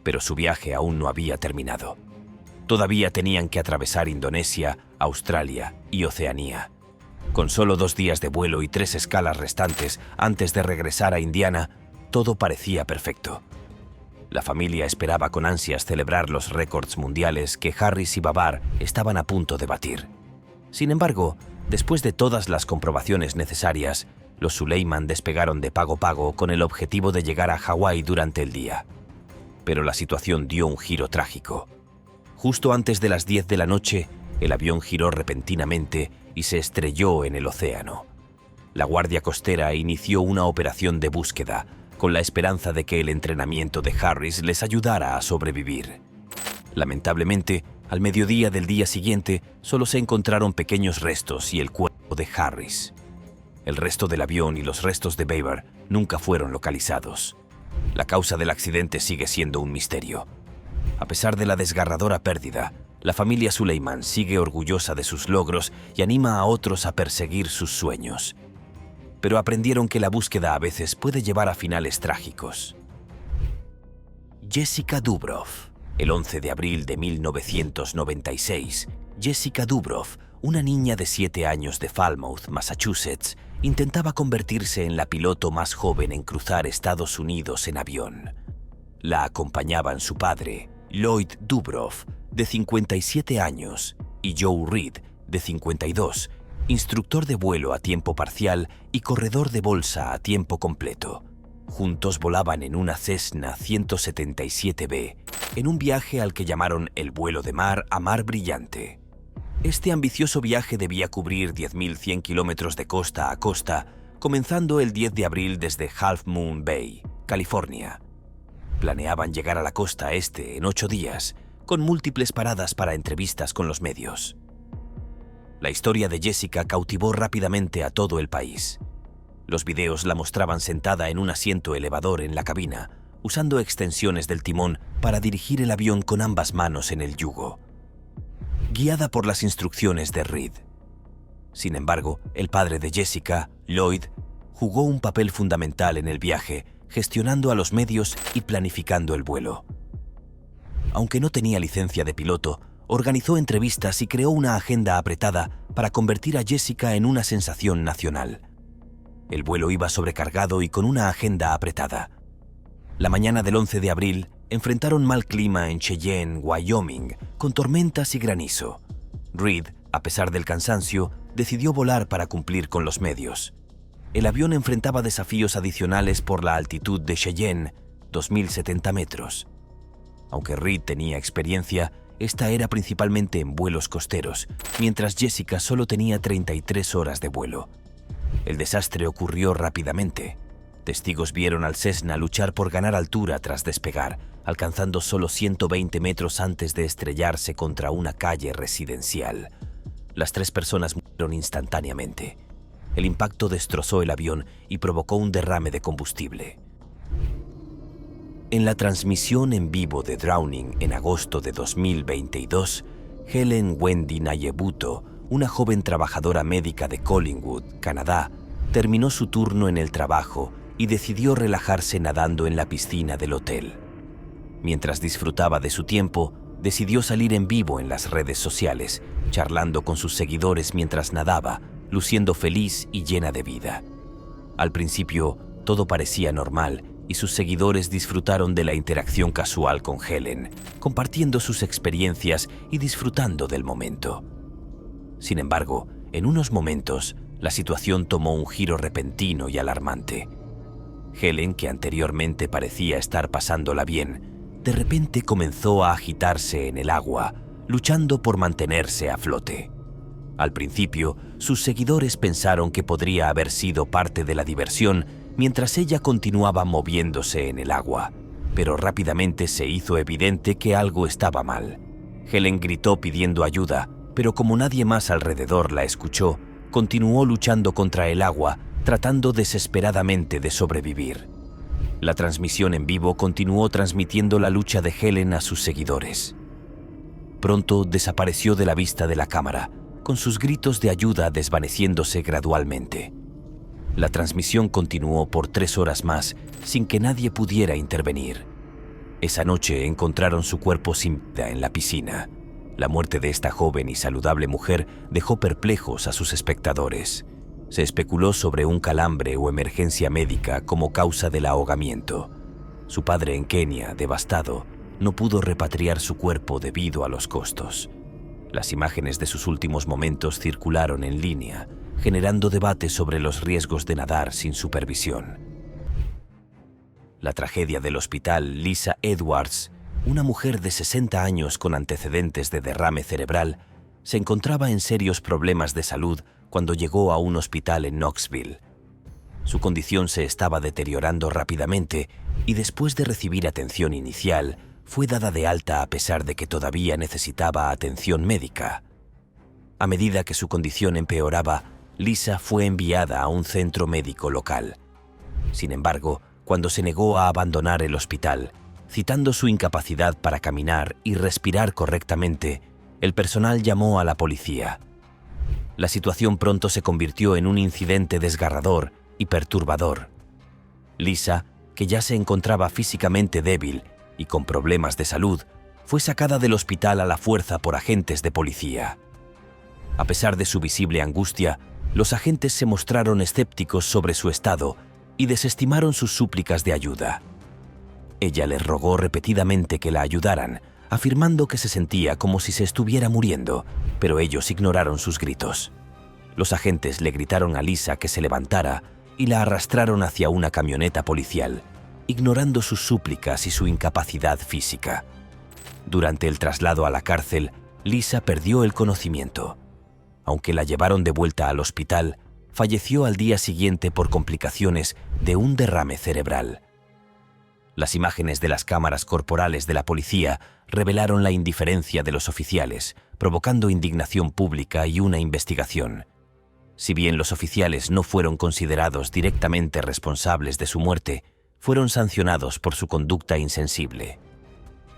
Speaker 2: Pero su viaje aún no había terminado. Todavía tenían que atravesar Indonesia, Australia y Oceanía. Con solo 2 días de vuelo y 3 escalas restantes antes de regresar a Indiana, todo parecía perfecto. La familia esperaba con ansias celebrar los récords mundiales que Harris y Babar estaban a punto de batir. Sin embargo, después de todas las comprobaciones necesarias, los Suleiman despegaron de Pago Pago con el objetivo de llegar a Hawái durante el día. Pero la situación dio un giro trágico. Justo antes de las 10 de la noche, el avión giró repentinamente y se estrelló en el océano. La Guardia Costera inició una operación de búsqueda, con la esperanza de que el entrenamiento de Harris les ayudara a sobrevivir. Lamentablemente, al mediodía del día siguiente, solo se encontraron pequeños restos y el cuerpo de Harris. El resto del avión y los restos de Babar nunca fueron localizados. La causa del accidente sigue siendo un misterio. A pesar de la desgarradora pérdida, la familia Suleiman sigue orgullosa de sus logros y anima a otros a perseguir sus sueños. Pero aprendieron que la búsqueda a veces puede llevar a finales trágicos. Jessica Dubrov. El 11 de abril de 1996, Jessica Dubrov, una niña de 7 años de Falmouth, Massachusetts, intentaba convertirse en la piloto más joven en cruzar Estados Unidos en avión. La acompañaban su padre, Lloyd Dubrov, de 57 años, y Joe Reed, de 52, instructor de vuelo a tiempo parcial y corredor de bolsa a tiempo completo. Juntos volaban en una Cessna 177B, en un viaje al que llamaron el vuelo de mar a mar brillante. Este ambicioso viaje debía cubrir 10.100 kilómetros de costa a costa, comenzando el 10 de abril desde Half Moon Bay, California. Planeaban llegar a la costa este en 8 días, con múltiples paradas para entrevistas con los medios. La historia de Jessica cautivó rápidamente a todo el país. Los videos la mostraban sentada en un asiento elevador en la cabina, usando extensiones del timón para dirigir el avión con ambas manos en el yugo, guiada por las instrucciones de Reed. Sin embargo, el padre de Jessica, Lloyd, jugó un papel fundamental en el viaje, gestionando a los medios y planificando el vuelo. Aunque no tenía licencia de piloto, organizó entrevistas y creó una agenda apretada para convertir a Jessica en una sensación nacional. El vuelo iba sobrecargado y con una agenda apretada. La mañana del 11 de abril enfrentaron mal clima en Cheyenne, Wyoming, con tormentas y granizo. Reed, a pesar del cansancio, decidió volar para cumplir con los medios. El avión enfrentaba desafíos adicionales por la altitud de Cheyenne, 2.070 metros. Aunque Reed tenía experiencia, esta era principalmente en vuelos costeros, mientras Jessica solo tenía 33 horas de vuelo. El desastre ocurrió rápidamente. Testigos vieron al Cessna luchar por ganar altura tras despegar, alcanzando solo 120 metros antes de estrellarse contra una calle residencial. Las 3 personas murieron instantáneamente. El impacto destrozó el avión y provocó un derrame de combustible. En la transmisión en vivo de Drowning en agosto de 2022, Helen Wendy Nayebuto, una joven trabajadora médica de Collingwood, Canadá, terminó su turno en el trabajo y decidió relajarse nadando en la piscina del hotel. Mientras disfrutaba de su tiempo, decidió salir en vivo en las redes sociales, charlando con sus seguidores mientras nadaba, luciendo feliz y llena de vida. Al principio, todo parecía normal y sus seguidores disfrutaron de la interacción casual con Helen, compartiendo sus experiencias y disfrutando del momento. Sin embargo, en unos momentos, la situación tomó un giro repentino y alarmante. Helen, que anteriormente parecía estar pasándola bien, de repente comenzó a agitarse en el agua, luchando por mantenerse a flote. Al principio, sus seguidores pensaron que podría haber sido parte de la diversión mientras ella continuaba moviéndose en el agua, pero rápidamente se hizo evidente que algo estaba mal. Helen gritó pidiendo ayuda, pero como nadie más alrededor la escuchó, continuó luchando contra el agua, tratando desesperadamente de sobrevivir. La transmisión en vivo continuó transmitiendo la lucha de Helen a sus seguidores. Pronto desapareció de la vista de la cámara, con sus gritos de ayuda desvaneciéndose gradualmente. La transmisión continuó por 3 horas más, sin que nadie pudiera intervenir. Esa noche encontraron su cuerpo sin vida en la piscina. La muerte de esta joven y saludable mujer dejó perplejos a sus espectadores. Se especuló sobre un calambre o emergencia médica como causa del ahogamiento. Su padre en Kenia, devastado, no pudo repatriar su cuerpo debido a los costos. Las imágenes de sus últimos momentos circularon en línea, generando debate sobre los riesgos de nadar sin supervisión. La tragedia del hospital Lisa Edwards, una mujer de 60 años con antecedentes de derrame cerebral, se encontraba en serios problemas de salud cuando llegó a un hospital en Knoxville. Su condición se estaba deteriorando rápidamente y después de recibir atención inicial, fue dada de alta a pesar de que todavía necesitaba atención médica. A medida que su condición empeoraba, Lisa fue enviada a un centro médico local. Sin embargo, cuando se negó a abandonar el hospital, citando su incapacidad para caminar y respirar correctamente, el personal llamó a la policía. La situación pronto se convirtió en un incidente desgarrador y perturbador. Lisa, que ya se encontraba físicamente débil y con problemas de salud, fue sacada del hospital a la fuerza por agentes de policía. A pesar de su visible angustia, los agentes se mostraron escépticos sobre su estado y desestimaron sus súplicas de ayuda. Ella les rogó repetidamente que la ayudaran, afirmando que se sentía como si se estuviera muriendo, pero ellos ignoraron sus gritos. Los agentes le gritaron a Lisa que se levantara y la arrastraron hacia una camioneta policial, ignorando sus súplicas y su incapacidad física. Durante el traslado a la cárcel, Lisa perdió el conocimiento. Aunque la llevaron de vuelta al hospital, falleció al día siguiente por complicaciones de un derrame cerebral. Las imágenes de las cámaras corporales de la policía revelaron la indiferencia de los oficiales, provocando indignación pública y una investigación. Si bien los oficiales no fueron considerados directamente responsables de su muerte, fueron sancionados por su conducta insensible.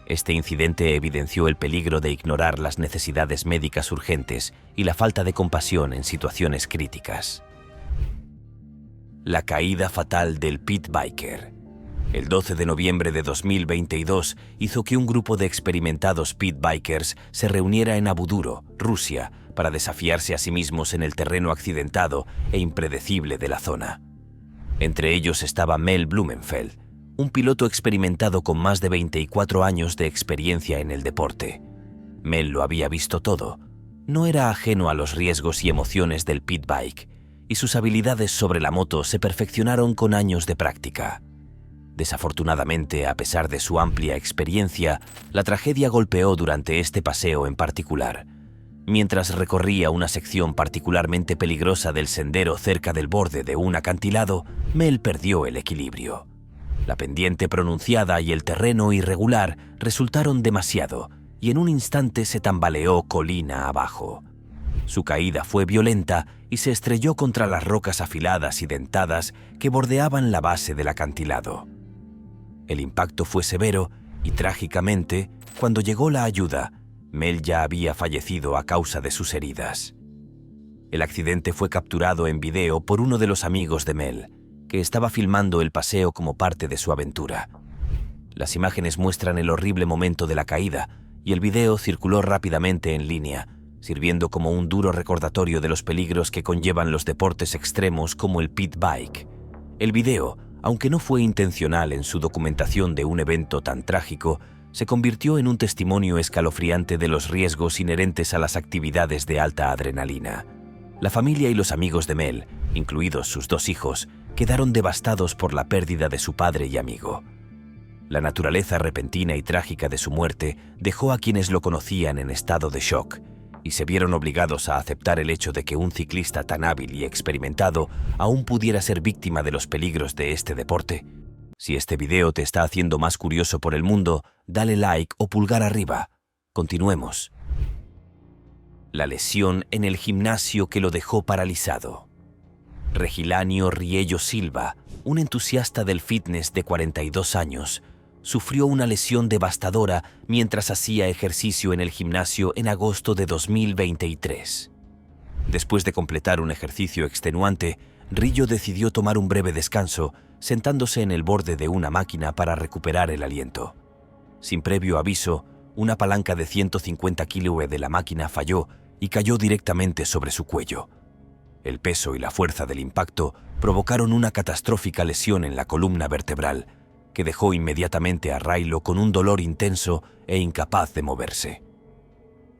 Speaker 2: Este incidente evidenció el peligro de ignorar las necesidades médicas urgentes y la falta de compasión en situaciones críticas. La caída fatal del pit biker. El 12 de noviembre de 2022 hizo que un grupo de experimentados pit bikers se reuniera en Abu Duro, Rusia, para desafiarse a sí mismos en el terreno accidentado e impredecible de la zona. Entre ellos estaba Mel Blumenfeld, un piloto experimentado con más de 24 años de experiencia en el deporte. Mel lo había visto todo. No era ajeno a los riesgos y emociones del pit bike,
Speaker 1: y sus habilidades sobre la moto se perfeccionaron con años de práctica. Desafortunadamente, a pesar de su amplia experiencia, la tragedia golpeó durante este paseo en particular. Mientras recorría una sección particularmente peligrosa del sendero cerca del borde de un acantilado, Mel perdió el equilibrio. La pendiente pronunciada y el terreno irregular resultaron demasiado, y en un instante se tambaleó colina abajo. Su caída fue violenta y se estrelló contra las rocas afiladas y dentadas que bordeaban la base del acantilado. El impacto fue severo y, trágicamente, cuando llegó la ayuda, Mel ya había fallecido a causa de sus heridas. El accidente fue capturado en video por uno de los amigos de Mel, que estaba filmando el paseo como parte de su aventura. Las imágenes muestran el horrible momento de la caída y el video circuló rápidamente en línea, sirviendo como un duro recordatorio de los peligros que conllevan los deportes extremos como el pit bike. El video, aunque no fue intencional en su documentación de un evento tan trágico, se convirtió en un testimonio escalofriante de los riesgos inherentes a las actividades de alta adrenalina. La familia y los amigos de Mel, incluidos sus 2 hijos, quedaron devastados por la pérdida de su padre y amigo. La naturaleza repentina y trágica de su muerte dejó a quienes lo conocían en estado de shock y se vieron obligados a aceptar el hecho de que un ciclista tan hábil y experimentado aún pudiera ser víctima de los peligros de este deporte. Si este video te está haciendo más curioso por el mundo, dale like o pulgar arriba. Continuemos. La lesión en el gimnasio que lo dejó paralizado. Regilanio Riello Silva, un entusiasta del fitness de 42 años, sufrió una lesión devastadora mientras hacía ejercicio en el gimnasio en agosto de 2023. Después de completar un ejercicio extenuante, Rillo decidió tomar un breve descanso, sentándose en el borde de una máquina para recuperar el aliento. Sin previo aviso, una palanca de 150 kg de la máquina falló y cayó directamente sobre su cuello. El peso y la fuerza del impacto provocaron una catastrófica lesión en la columna vertebral, que dejó inmediatamente a Rillo con un dolor intenso e incapaz de moverse.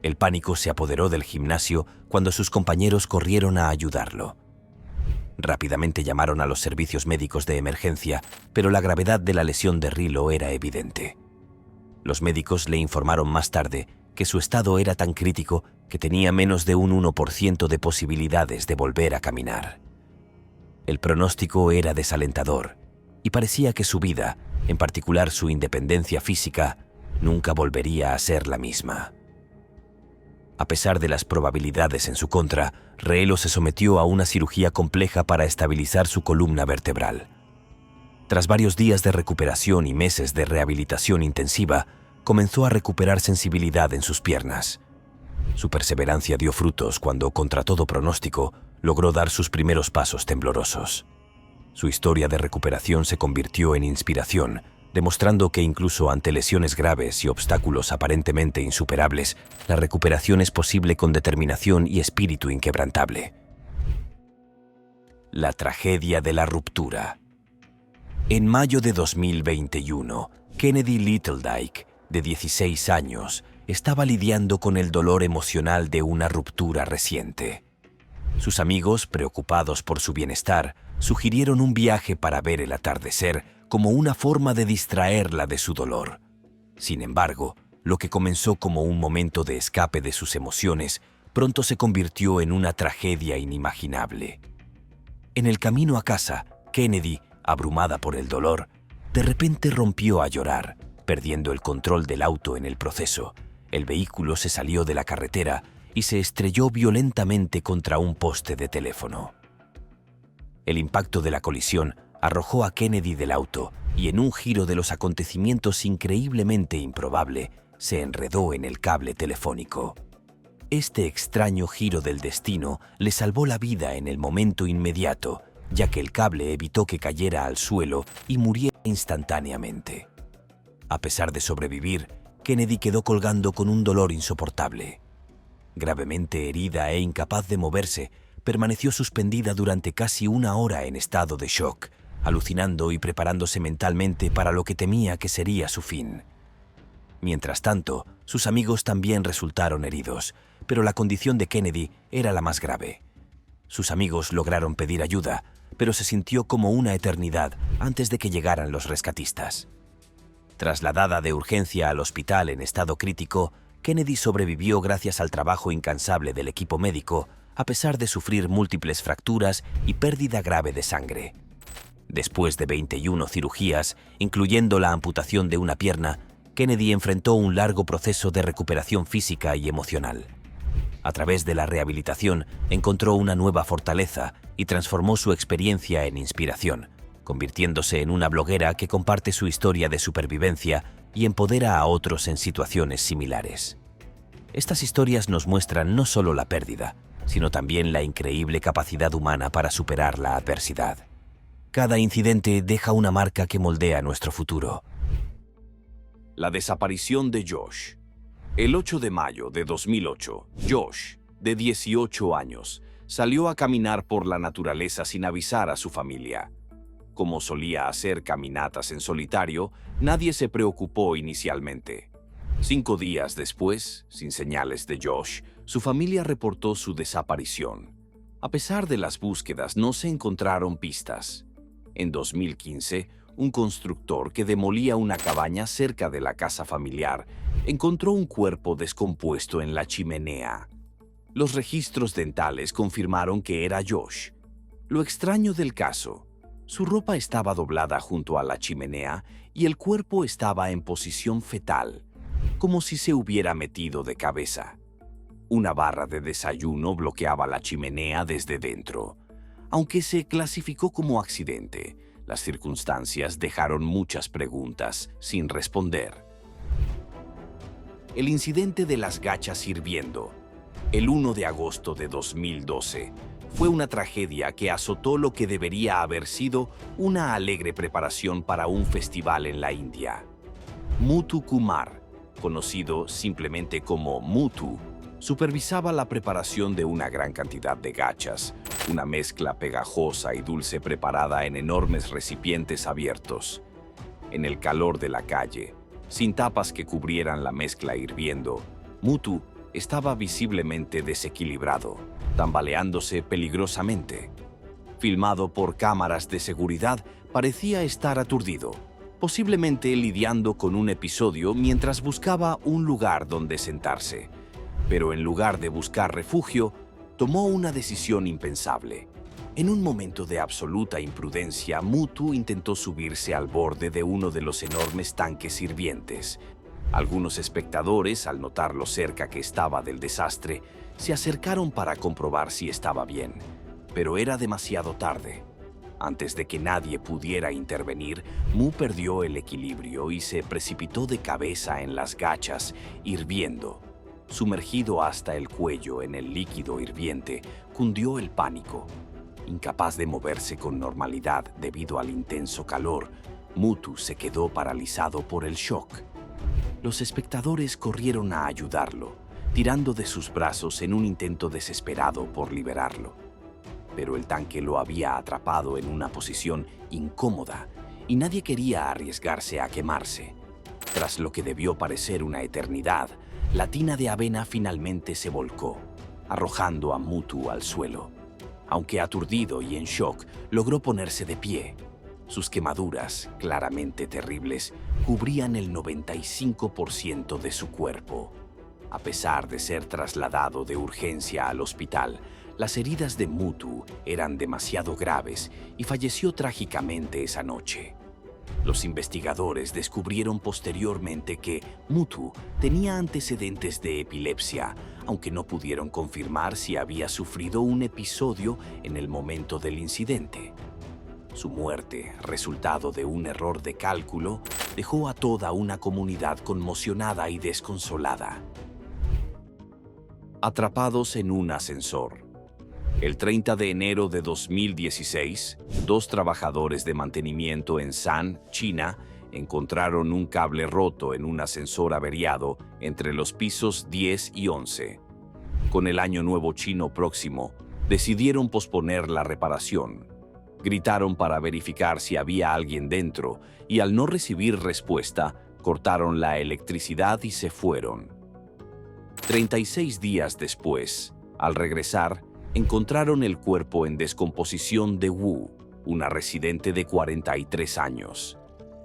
Speaker 1: El pánico se apoderó del gimnasio cuando sus compañeros corrieron a ayudarlo. Rápidamente llamaron a los servicios médicos de emergencia, pero la gravedad de la lesión de Rillo era evidente. Los médicos le informaron más tarde que su estado era tan crítico que tenía menos de un 1% de posibilidades de volver a caminar. El pronóstico era desalentador y parecía que su vida, en particular su independencia física, nunca volvería a ser la misma. A pesar de las probabilidades en su contra, Rillo se sometió a una cirugía compleja para estabilizar su columna vertebral. Tras varios días de recuperación y meses de rehabilitación intensiva, comenzó a recuperar sensibilidad en sus piernas. Su perseverancia dio frutos cuando, contra todo pronóstico, logró dar sus primeros pasos temblorosos. Su historia de recuperación se convirtió en inspiración, demostrando que incluso ante lesiones graves y obstáculos aparentemente insuperables, la recuperación es posible con determinación y espíritu inquebrantable. La tragedia de la ruptura. En mayo de 2021, Kennedy Littledyke, de 16 años, estaba lidiando con el dolor emocional de una ruptura reciente. Sus amigos, preocupados por su bienestar, sugirieron un viaje para ver el atardecer como una forma de distraerla de su dolor. Sin embargo, lo que comenzó como un momento de escape de sus emociones, pronto se convirtió en una tragedia inimaginable. En el camino a casa, Kennedy, abrumada por el dolor, de repente rompió a llorar, perdiendo el control del auto en el proceso. El vehículo se salió de la carretera y se estrelló violentamente contra un poste de teléfono. El impacto de la colisión arrojó a Kennedy del auto y, en un giro de los acontecimientos increíblemente improbable, se enredó en el cable telefónico. Este extraño giro del destino le salvó la vida en el momento inmediato, ya que el cable evitó que cayera al suelo y muriera instantáneamente. A pesar de sobrevivir, Kennedy quedó colgando con un dolor insoportable. Gravemente herida e incapaz de moverse, permaneció suspendida durante casi una hora en estado de shock, alucinando y preparándose mentalmente para lo que temía que sería su fin. Mientras tanto, sus amigos también resultaron heridos, pero la condición de Kennedy era la más grave.
Speaker 2: Sus amigos lograron pedir ayuda, pero se sintió como una eternidad antes de que llegaran los rescatistas. Trasladada de urgencia al hospital en estado crítico, Kennedy sobrevivió gracias al trabajo incansable del equipo médico, a pesar de sufrir múltiples fracturas y pérdida grave de sangre. Después de 21 cirugías, incluyendo la amputación de una pierna, Kennedy enfrentó un largo proceso de recuperación física y emocional. A través de la rehabilitación, encontró una nueva fortaleza y transformó su experiencia en inspiración, convirtiéndose en una bloguera que comparte su historia de supervivencia y empodera a otros en situaciones similares. Estas historias nos muestran no solo la pérdida, sino también la increíble capacidad humana para superar la adversidad. Cada incidente deja una marca que moldea nuestro futuro.
Speaker 1: La desaparición de Josh. El 8 de mayo de 2008, Josh, de 18 años, salió a caminar por la naturaleza sin avisar a su familia. Como solía hacer caminatas en solitario, nadie se preocupó inicialmente. 5 días después, sin señales de Josh, su familia reportó su desaparición. A pesar de las búsquedas, no se encontraron pistas. En 2015, un constructor que demolía una cabaña cerca de la casa familiar encontró un cuerpo descompuesto en la chimenea. Los registros dentales confirmaron que era Josh. Lo extraño del caso: su ropa estaba doblada junto a la chimenea y el cuerpo estaba en posición fetal, como si se hubiera metido de cabeza. Una barra de desayuno bloqueaba la chimenea desde dentro. Aunque se clasificó como accidente, las circunstancias dejaron muchas preguntas sin responder. El incidente de las gachas hirviendo. El 1 de agosto de 2012 fue una tragedia que azotó lo que debería haber sido una alegre preparación para un festival en la India. Muthu Kumar, conocido simplemente como Muthu, supervisaba la preparación de una gran cantidad de gachas, una mezcla pegajosa y dulce preparada en enormes recipientes abiertos. En el calor de la calle, sin tapas que cubrieran la mezcla hirviendo, Muthu estaba visiblemente desequilibrado, tambaleándose peligrosamente. Filmado por cámaras de seguridad, parecía estar aturdido, posiblemente lidiando con un episodio mientras buscaba un lugar donde sentarse. Pero en lugar de buscar refugio, tomó una decisión impensable. En un momento de absoluta imprudencia, Muthu intentó subirse al borde de uno de los enormes tanques hirvientes. Algunos espectadores, al notar lo cerca que estaba del desastre, se acercaron para comprobar si estaba bien, pero era demasiado tarde. Antes de que nadie pudiera intervenir, Mu perdió el equilibrio y se precipitó de cabeza en las gachas, hirviendo. Sumergido hasta el cuello en el líquido hirviente, cundió el pánico. Incapaz de moverse con normalidad debido al intenso calor, Muthu se quedó paralizado por el shock. Los espectadores corrieron a ayudarlo, tirando de sus brazos en un intento desesperado por liberarlo. Pero el tanque lo había atrapado en una posición incómoda y nadie quería arriesgarse a quemarse. Tras lo que debió parecer una eternidad, la tina de avena finalmente se volcó, arrojando a Muthu al suelo. Aunque aturdido y en shock, logró ponerse de pie. Sus quemaduras, claramente terribles, cubrían el 95% de su cuerpo. A pesar de ser trasladado de urgencia al hospital, las heridas de Muthu eran demasiado graves y falleció trágicamente esa noche. Los investigadores descubrieron posteriormente que Muthu tenía antecedentes de epilepsia, aunque no pudieron confirmar si había sufrido un episodio en el momento del incidente. Su muerte, resultado de un error de cálculo, dejó a toda una comunidad conmocionada y desconsolada. Atrapados en un ascensor. El 30 de enero de 2016, 2 trabajadores de mantenimiento en Shan, China, encontraron un cable roto en un ascensor averiado entre los pisos 10 y 11. Con el Año Nuevo chino próximo, decidieron posponer la reparación. Gritaron para verificar si había alguien dentro y al no recibir respuesta, cortaron la electricidad y se fueron. 36 días después, al regresar, encontraron el cuerpo en descomposición de Wu, una residente de 43 años.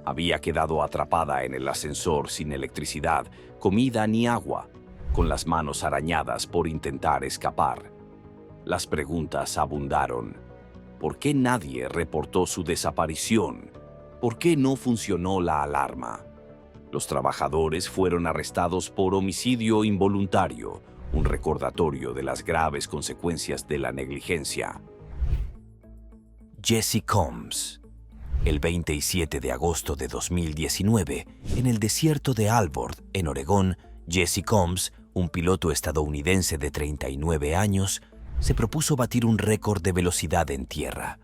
Speaker 1: Había quedado atrapada en el ascensor sin electricidad, comida ni agua, con las manos arañadas por intentar escapar. Las preguntas abundaron. ¿Por qué nadie reportó su desaparición? ¿Por qué no funcionó la alarma? Los trabajadores fueron arrestados por homicidio involuntario, un recordatorio de las graves consecuencias de la negligencia.
Speaker 2: Jesse Combs. El 27 de agosto de 2019, en el desierto de Albord, en Oregón, Jesse Combs, un piloto estadounidense de 39 años, se propuso batir un récord de velocidad en tierra.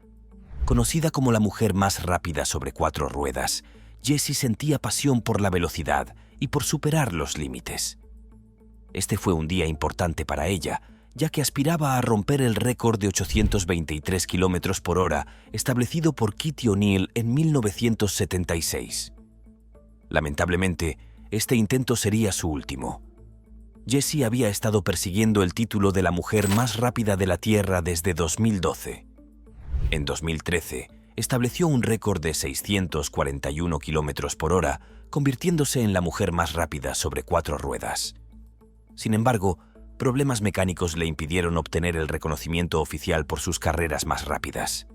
Speaker 2: Conocida como la mujer más rápida sobre 4 ruedas, Jessie sentía pasión por la velocidad y por superar los límites. Este fue un día importante para ella, ya que aspiraba a romper el récord de 823 km por hora establecido por Kitty O'Neill en 1976. Lamentablemente, este intento sería su último. Jessie había estado persiguiendo el título de la mujer más rápida de la Tierra desde 2012. En 2013, estableció un récord de 641 km por hora, convirtiéndose en la mujer más rápida sobre 4 ruedas. Sin embargo, problemas mecánicos le impidieron obtener el reconocimiento oficial por sus carreras más rápidas.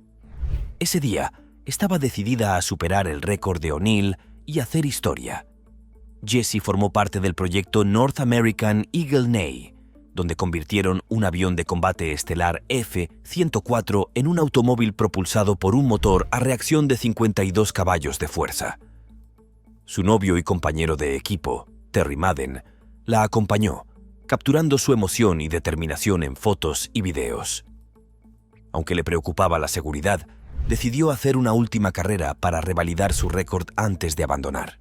Speaker 2: Ese día, estaba decidida a superar el récord de O'Neill y hacer historia. Jessie formó parte del proyecto North American Eagle Knay, donde convirtieron un avión de combate estelar F-104 en un automóvil propulsado por un motor a reacción de 52 caballos de fuerza. Su novio y compañero de equipo, Terry Madden, la acompañó, capturando su emoción y determinación en fotos y videos. Aunque le preocupaba la seguridad, decidió hacer una última carrera para revalidar su récord antes de abandonar.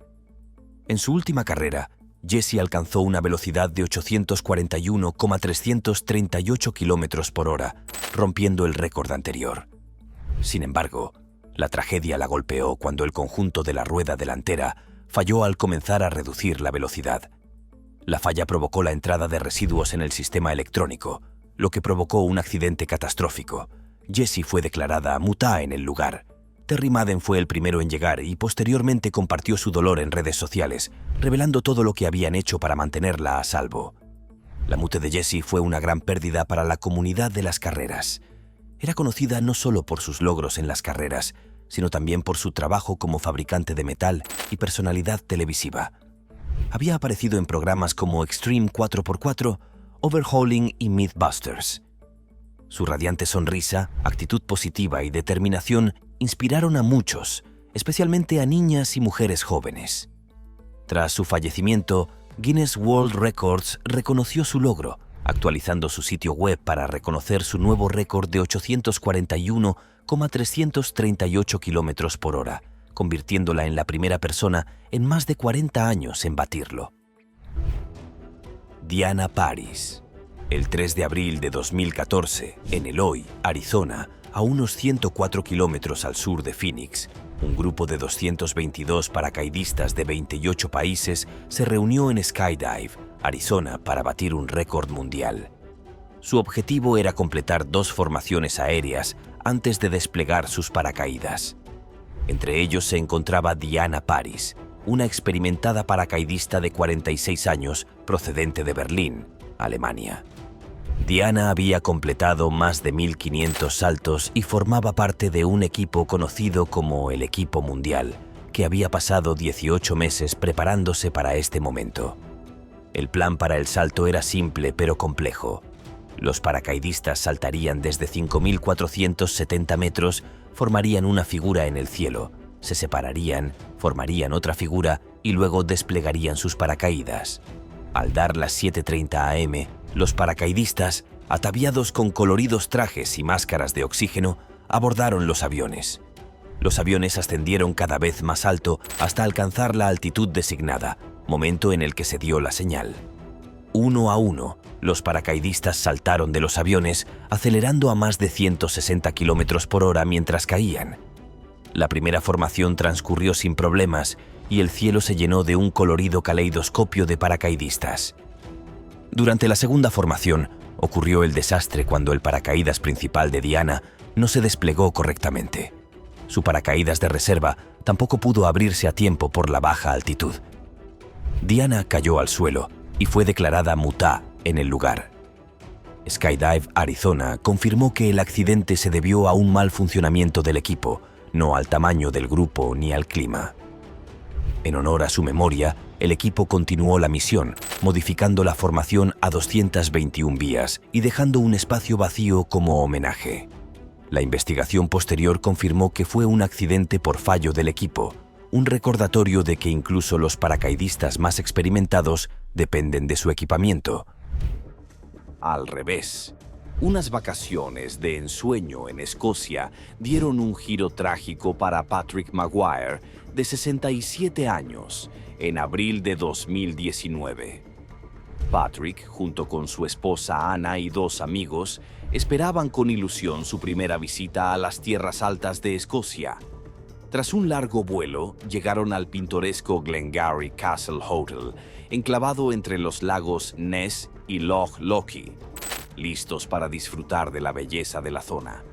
Speaker 2: En su última carrera, Jessie alcanzó una velocidad de 841,338 km por hora, rompiendo el récord anterior. Sin embargo, la tragedia la golpeó cuando el conjunto de la rueda delantera falló al comenzar a reducir la velocidad. La falla provocó la entrada de residuos en el sistema electrónico, lo que provocó un accidente catastrófico. Jessie fue declarada muta en el lugar. Terry Madden fue el primero en llegar y posteriormente compartió su dolor en redes sociales, revelando todo lo que habían hecho para mantenerla a salvo. La muerte de Jessie fue una gran pérdida para la comunidad de las carreras. Era conocida no solo por sus logros en las carreras, sino también por su trabajo como fabricante de metal y personalidad televisiva. Había aparecido en programas como Extreme 4x4, Overhauling y Mythbusters. Su radiante sonrisa, actitud positiva y determinación inspiraron a muchos, especialmente a niñas y mujeres jóvenes. Tras su fallecimiento, Guinness World Records reconoció su logro, actualizando su sitio web para reconocer su nuevo récord de 841,338 km por hora, convirtiéndola en la primera persona en más de 40 años en batirlo. Diana Paris. El 3 de abril de 2014, en Eloy, Arizona, a unos 104 kilómetros al sur de Phoenix, un grupo de 222 paracaidistas de 28 países se reunió en Skydive, Arizona, para batir un récord mundial. Su objetivo era completar 2 formaciones aéreas antes de desplegar sus paracaídas. Entre ellos se encontraba Diana Paris, una experimentada paracaidista de 46 años procedente de Berlín, Alemania. Diana había completado más de 1.500 saltos y formaba parte de un equipo conocido como el Equipo Mundial, que había pasado 18 meses preparándose para este momento. El plan para el salto era simple pero complejo. Los paracaidistas saltarían desde 5.470 metros, formarían una figura en el cielo, se separarían, formarían otra figura y luego desplegarían sus paracaídas. Al dar las 7:30 am, los paracaidistas, ataviados con coloridos trajes y máscaras de oxígeno, abordaron los aviones. Los aviones ascendieron cada vez más alto hasta alcanzar la altitud designada, momento en el que se dio la señal. Uno a uno, los paracaidistas saltaron de los aviones, acelerando a más de 160 km por hora mientras caían. La primera formación transcurrió sin problemas y el cielo se llenó de un colorido caleidoscopio de paracaidistas.
Speaker 1: Durante la segunda formación, ocurrió el desastre cuando el paracaídas principal de Diana no se desplegó correctamente. Su paracaídas de reserva tampoco pudo abrirse a tiempo por la baja altitud. Diana cayó al suelo y fue declarada mutá en el lugar. Skydive Arizona confirmó que el accidente se debió a un mal funcionamiento del equipo, no al tamaño del grupo ni al clima. En honor a su memoria, el equipo continuó la misión, modificando la formación a 221 vías y dejando un espacio vacío como homenaje. La investigación posterior confirmó que fue un accidente por fallo del equipo, un recordatorio de que incluso los paracaidistas más experimentados dependen de su equipamiento.
Speaker 2: Al revés, unas vacaciones de ensueño en Escocia dieron un giro trágico para Patrick Maguire, de 67 años, en abril de 2019. Patrick, junto con su esposa Anna y 2 amigos, esperaban con ilusión su primera visita a las tierras altas de Escocia. Tras un largo vuelo, llegaron al pintoresco Glengarry Castle Hotel, enclavado entre los lagos Ness y Loch Lochy, listos para disfrutar de la belleza de la zona.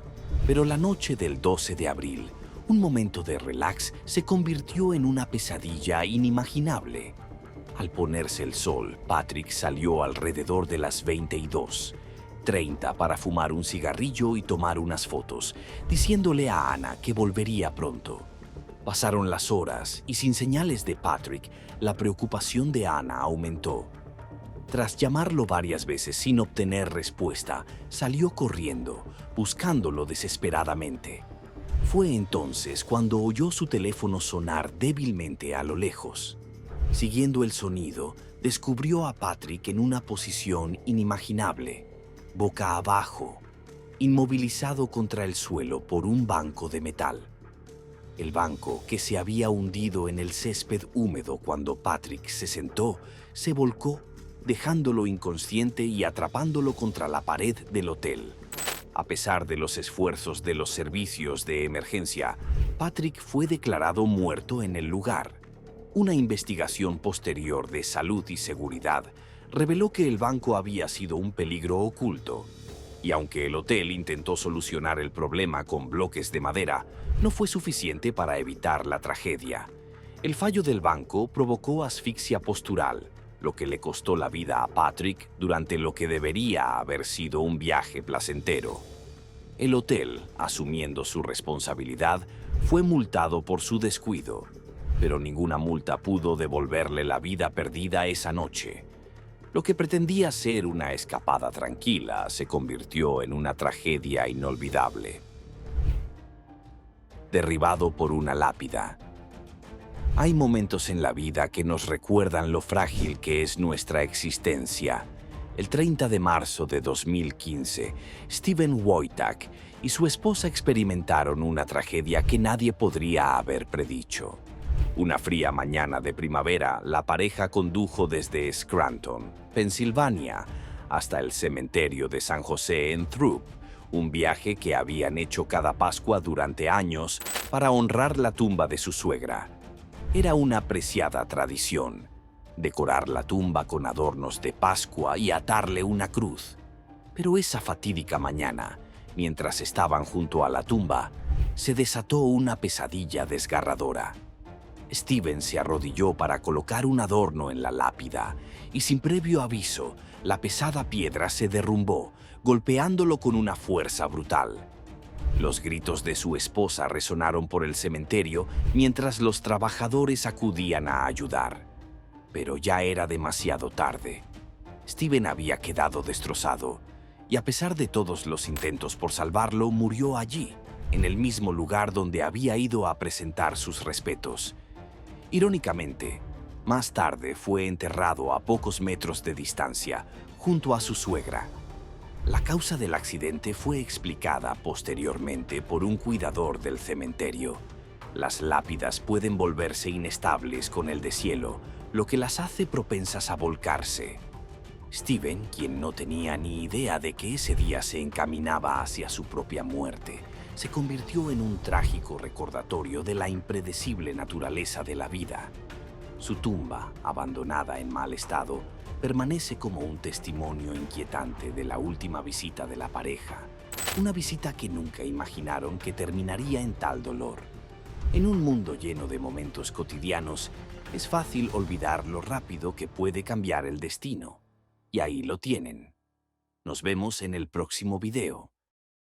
Speaker 2: Pero la noche del 12 de abril, un momento de relax se convirtió en una pesadilla inimaginable. Al ponerse el sol, Patrick salió alrededor de las 22:30 para fumar un cigarrillo y tomar unas fotos, diciéndole a Anna que volvería pronto. Pasaron las horas y sin señales de Patrick, la preocupación de Anna aumentó. Tras llamarlo varias veces sin obtener respuesta, salió corriendo, buscándolo desesperadamente. Fue entonces cuando oyó su teléfono sonar débilmente a lo lejos. Siguiendo el sonido, descubrió a Patrick en una posición inimaginable, boca abajo, inmovilizado contra el suelo por un banco de metal. El banco, que se había hundido en el césped húmedo cuando Patrick se sentó, se volcó, dejándolo inconsciente y atrapándolo contra la pared del hotel. A pesar de los esfuerzos de los servicios de emergencia, Patrick fue declarado muerto en el lugar. Una investigación posterior de salud y seguridad reveló que el banco había sido un peligro oculto. Y aunque el hotel intentó solucionar el problema con bloques de madera, no fue suficiente para evitar la tragedia. El fallo del banco provocó asfixia postural, lo que le costó la vida a Patrick durante lo que debería haber sido un viaje placentero. El hotel, asumiendo su responsabilidad, fue multado por su descuido, pero ninguna multa pudo devolverle la vida perdida esa noche. Lo que pretendía ser una escapada tranquila se convirtió en una tragedia inolvidable. Derribado por una lápida. Hay momentos en la vida que nos recuerdan lo frágil que es nuestra existencia. El 30 de marzo de 2015, Steven Wojtak y su esposa experimentaron una tragedia que nadie podría haber predicho. Una fría mañana de primavera, la pareja condujo desde Scranton, Pensilvania, hasta el cementerio de San José en Throop, un viaje que habían hecho cada Pascua durante años para honrar la tumba de su suegra. Era una apreciada tradición, decorar la tumba con adornos de Pascua y atarle una cruz. Pero esa fatídica mañana, mientras estaban junto a la tumba, se desató una pesadilla desgarradora. Steven se arrodilló para colocar un adorno en la lápida y sin previo aviso, la pesada piedra se derrumbó, golpeándolo con una fuerza brutal. Los gritos de su esposa resonaron por el cementerio mientras los trabajadores acudían a ayudar. Pero ya era demasiado tarde. Steven había quedado destrozado y a pesar de todos los intentos por salvarlo, murió allí, en el mismo lugar donde había ido a presentar sus respetos. Irónicamente, más tarde fue enterrado a pocos metros de distancia, junto a su suegra. La causa del accidente fue explicada posteriormente por un cuidador del cementerio. Las lápidas pueden volverse inestables con el deshielo, lo que las hace propensas a volcarse. Steven, quien no tenía ni idea de que ese día se encaminaba hacia su propia muerte, se convirtió en un trágico recordatorio de la impredecible naturaleza de la vida. Su tumba, abandonada en mal estado, permanece como un testimonio inquietante de la última visita de la pareja. Una visita que nunca imaginaron que terminaría en tal dolor. En un mundo lleno de momentos cotidianos, es fácil olvidar lo rápido que puede cambiar el destino. Y ahí lo tienen. Nos vemos en el próximo video.